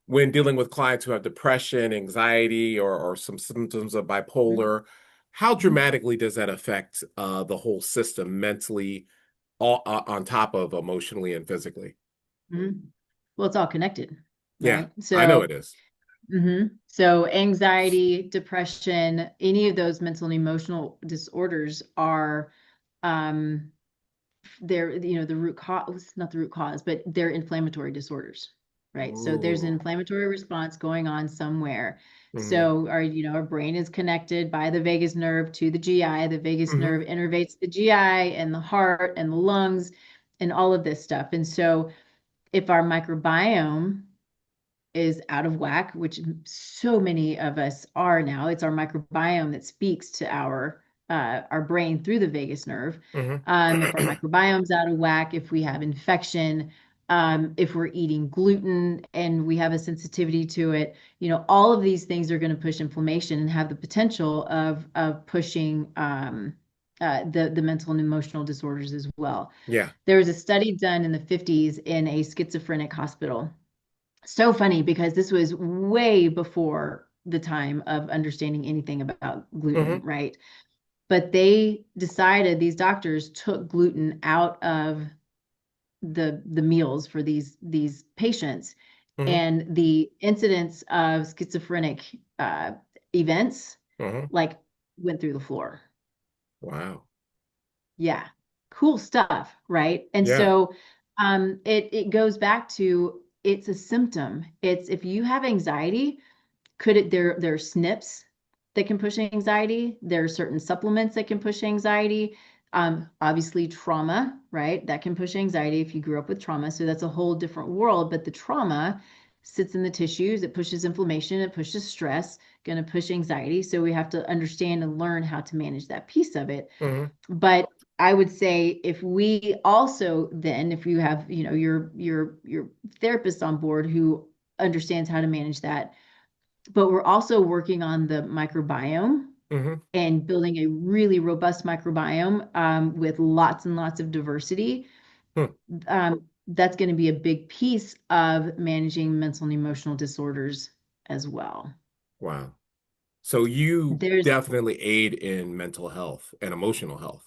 when dealing with clients who have depression, anxiety, or some symptoms of bipolar, how Mhm. dramatically does that affect the whole system mentally, all on top of emotionally and physically? Mhm. Well, it's all connected, Yeah, right? I know So it is. So anxiety, depression, any of those mental and emotional disorders are um they're the root cause, not the root cause, but they're inflammatory disorders, right? So there's an Ooh. inflammatory response going on somewhere. Mm-hmm. So our brain is connected by the vagus nerve to the GI. The vagus Mm-hmm. nerve innervates the GI and the heart and the lungs and all of this stuff. And so if our microbiome is out of whack, which so many of us are now. It's our microbiome that speaks to our brain through the vagus nerve. If our Mm-hmm. microbiome's out of whack, if we have infection, if we're eating gluten and we have a sensitivity to it, all of these things are going to push inflammation and have the potential of pushing the mental and emotional disorders as well. Yeah. There was a study done in the 50s in a schizophrenic hospital. So funny because this was way before the time of understanding anything about gluten, Mm-hmm. right? But they decided, these doctors took gluten out of the meals for these patients, Mm-hmm. and the incidence of schizophrenic events Mm-hmm. like went through the floor. Wow. Yeah, cool stuff, right? And Yeah. so it goes back to, it's a symptom. It's, if you have anxiety, could it there are SNPs that can push anxiety. There are certain supplements that can push anxiety. Obviously trauma, right? That can push anxiety if you grew up with trauma. So that's a whole different world. But the trauma sits in the tissues, it pushes inflammation, it pushes stress, going to push anxiety. So we have to understand and learn how to manage that piece of it. Mm-hmm. But I would say, if we also then, if you have, your therapist on board who understands how to manage that, but we're also working on the microbiome Mm-hmm. and building a really robust microbiome with lots and lots of diversity. Hmm. That's going to be a big piece of managing mental and emotional disorders as well. Wow. So you There's definitely aid in mental health and emotional health.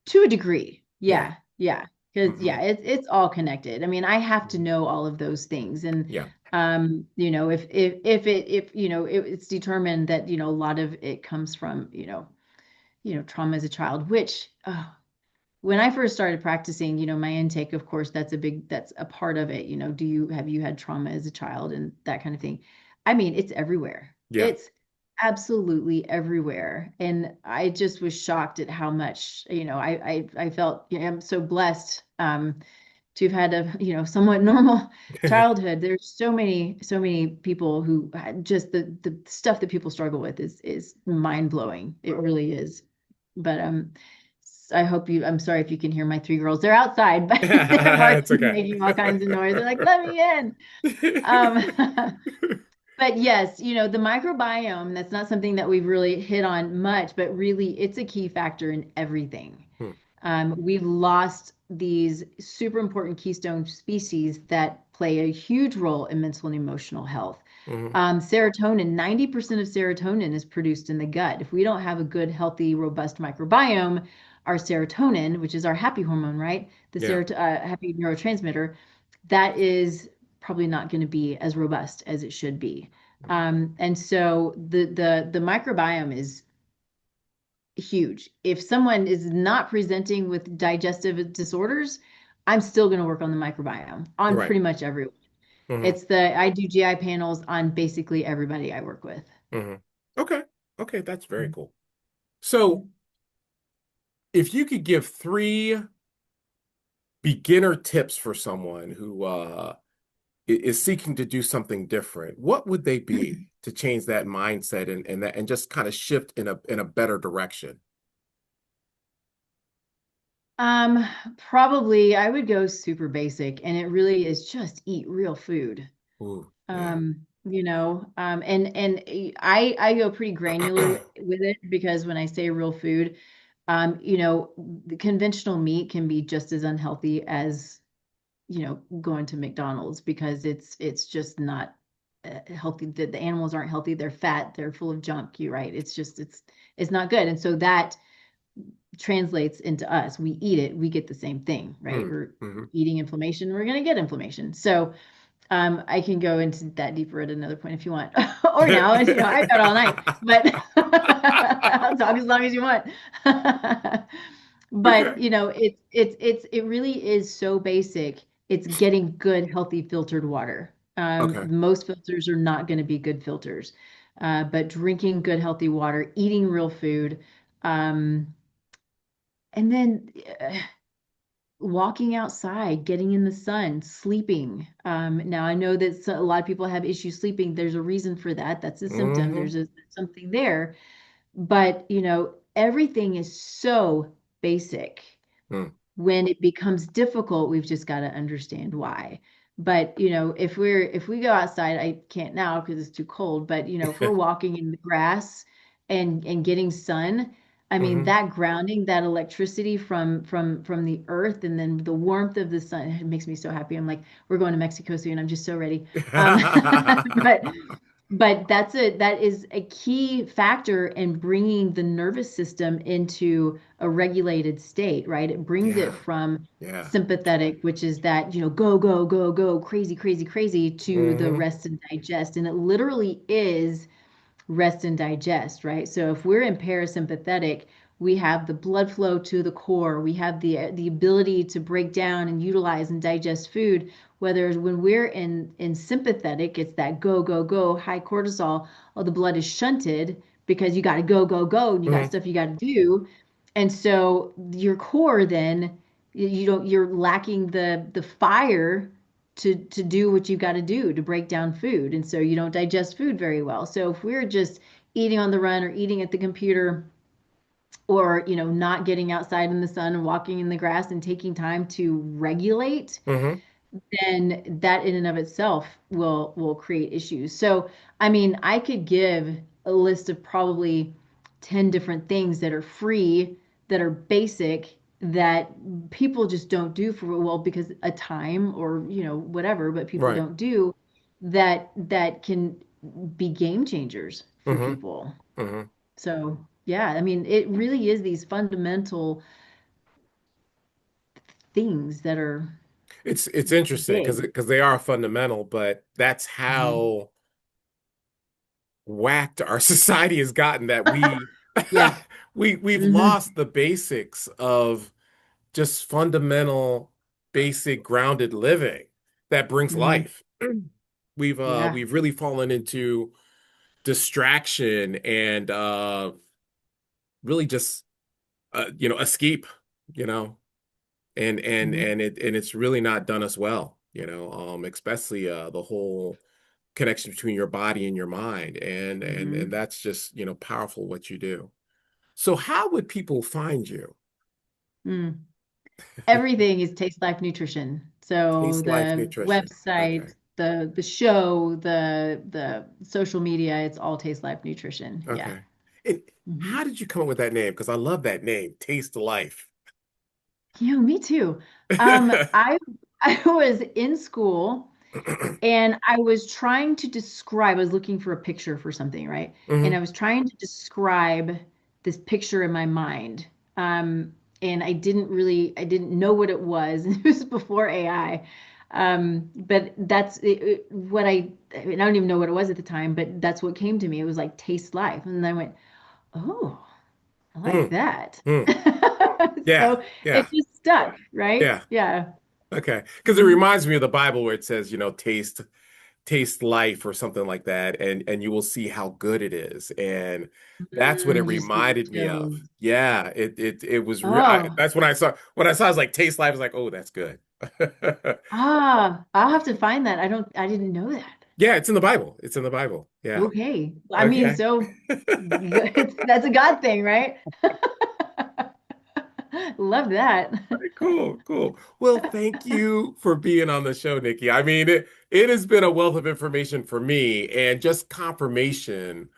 To a degree. Yeah. Yeah. Yeah. Because Mm-hmm. yeah, it's all connected. I mean, I have to know all of those things. And Yeah. if it's determined that, a lot of it comes from, trauma as a child, which when I first started practicing, my intake, of course, that's a part of it. Have you had trauma as a child and that kind of thing? I mean, it's everywhere. Yeah. It's absolutely everywhere. And I just was shocked at how much, I felt, I'm so blessed to have had a, somewhat normal childhood. There's so many people who had just the stuff that people struggle with is mind blowing. It really is. But I'm sorry if you can hear my three girls. They're outside, but they're It's barking, okay. making all kinds of noise. They're like, let me in. Um, but yes, the microbiome, that's not something that we've really hit on much, but really it's a key factor in everything. Hmm. We've lost these super important keystone species that play a huge role in mental and emotional health. Mm-hmm. Serotonin, 90% of serotonin is produced in the gut. If we don't have a good, healthy, robust microbiome, our serotonin, which is our happy hormone, right? The Yeah. happy neurotransmitter, that is probably not going to be as robust as it should be. And so the microbiome is huge. If someone is not presenting with digestive disorders, I'm still going to work on the microbiome on Right. pretty much everyone. Mm-hmm. I do GI panels on basically everybody I work with. Mm-hmm. Okay. Okay, that's very cool. So if you could give three beginner tips for someone who is seeking to do something different, what would they be to change that mindset and just kind of shift in a better direction? Probably I would go super basic, and it really is just eat real food. Ooh, yeah. And I go pretty granular with it, because when I say real food, the conventional meat can be just as unhealthy as, going to McDonald's, because it's just not healthy. The animals aren't healthy. They're fat. They're full of junk. You're right. It's not good. And so that translates into us. We eat it, we get the same thing, right? Mm, We're hmm. eating inflammation. We're going to get inflammation. So I can go into that deeper at another point if you want, or now. You know, I've got all night, but I'll talk as long as you want. But Okay. you know, it really is so basic. It's getting good, healthy filtered water. Okay. Most filters are not going to be good filters, but drinking good, healthy water, eating real food, um, and then walking outside, getting in the sun, sleeping. Now I know that a lot of people have issues sleeping. There's a reason for that. That's a symptom. Hmm. There's something there. But, you know, everything is so basic. Mm. When it becomes difficult, we've just got to understand why. But, you know, if we go outside, I can't now because it's too cold, but you know, if we're walking in the grass and getting sun, I mean, Hmm. that grounding, that electricity from the earth and then the warmth of the sun, it makes me so happy. I'm like, we're going to Mexico soon. I'm just so ready. But that is a key factor in bringing the nervous system into a regulated state, right? It brings it Yeah. from Yeah. sympathetic, which is that, you know, go, go, go, go, crazy, crazy, crazy, to the Hmm. rest and digest. And it literally is rest and digest, right? So if we're in parasympathetic, we have the blood flow to the core. We have the ability to break down and utilize and digest food. Whether when we're in sympathetic, it's that go go go high cortisol. All the blood is shunted because you got to go go go and you got Hmm. stuff you got to do. And so your core then you don't you're lacking the fire to do what you got to do to break down food. And so you don't digest food very well. So if we're just eating on the run or eating at the computer or, you know, not getting outside in the sun and walking in the grass and taking time to regulate, Hmm. then that in and of itself will create issues. So, I mean, I could give a list of probably 10 different things that are free, that are basic, that people just don't do for well because a time or, you know, whatever, but people Right. don't do that can be game changers for Hmm. people. Hmm. So, yeah, I mean, it really is these fundamental things that are It's interesting big. because they are fundamental, but that's Mhm. how whacked our society has gotten that we Yeah. we've Hmm. lost the basics of just fundamental, basic, grounded living that brings Hmm. life. Yeah. We've really fallen into distraction and really just escape, you know, Hmm. and it's really not done us well, especially the whole connection between your body and your mind, and Hmm. that's just powerful what you do. So how would people find you? Mm. Everything is Taste Life Nutrition. So Taste Life the Nutrition. Okay. website, the show, the social media, it's all Taste Life Nutrition. Yeah. Okay. And Hmm. how did you come up with that name? Because I love that name, Taste Life. You know, me too. I I was in school and I was trying to describe, I was looking for a picture for something, right? And I Hmm. was trying to describe this picture in my mind. Um, and I didn't know what it was. It was before AI. But that's what I don't even know what it was at the time, but that's what came to me. It was like taste life. And I went, oh, I like Mm. that. Mm. Yeah. So it Yeah. just stuck, right? Yeah. Yeah. Okay. Because it Hmm. reminds me of the Bible where it says, taste life or something like that, and you will see how good it is. And that's what it Just get reminded me of. chills. Yeah, it was real. Oh. That's when I saw I was like taste life. I was like, oh, that's good. Ah, I'll have to find that. I didn't know that. Yeah, it's in the Bible. It's in the Bible. Yeah. Okay. I mean, Okay. so that's a God thing, right? Love that. Cool, cool. Well, thank you for being on the show, Nikki. I mean, it has been a wealth of information for me and just confirmation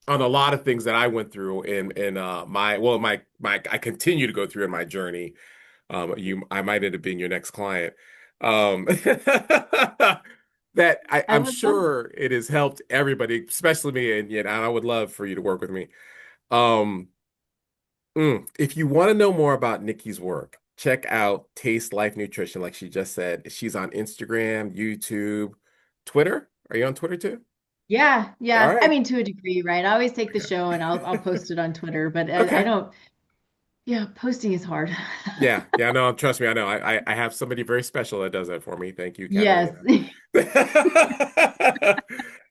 on a lot of things that I went through in my I continue to go through in my journey. I might end up being your next client. That I I'm love that. sure it has helped everybody, especially me, and I would love for you to work with me. Um, if you want to know more about Nikki's work, check out Taste Life Nutrition, like she just said. She's on Instagram, YouTube, Twitter. Are you on Twitter too? Yeah, All yeah. I right. mean, to a degree, right? I always take the Okay. show and I'll post it on Twitter, but I Okay. don't. Yeah, posting is hard. Yeah, yeah, no, trust me, I know. I have somebody very special that does that for me. Thank you, Yes. Catalina.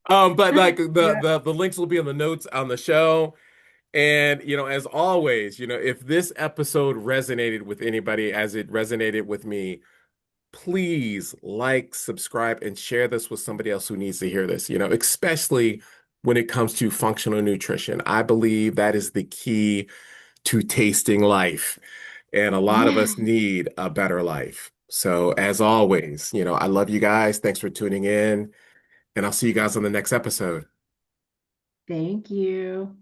But like Yeah. the links will be in the notes on the show. And as always, if this episode resonated with anybody as it resonated with me, please like, subscribe, and share this with somebody else who needs to hear this, especially when it comes to functional nutrition. I believe that is the key to tasting life. And a lot of Yeah. us need a better life. So, as always, I love you guys. Thanks for tuning in, and I'll see you guys on the next episode. Thank you.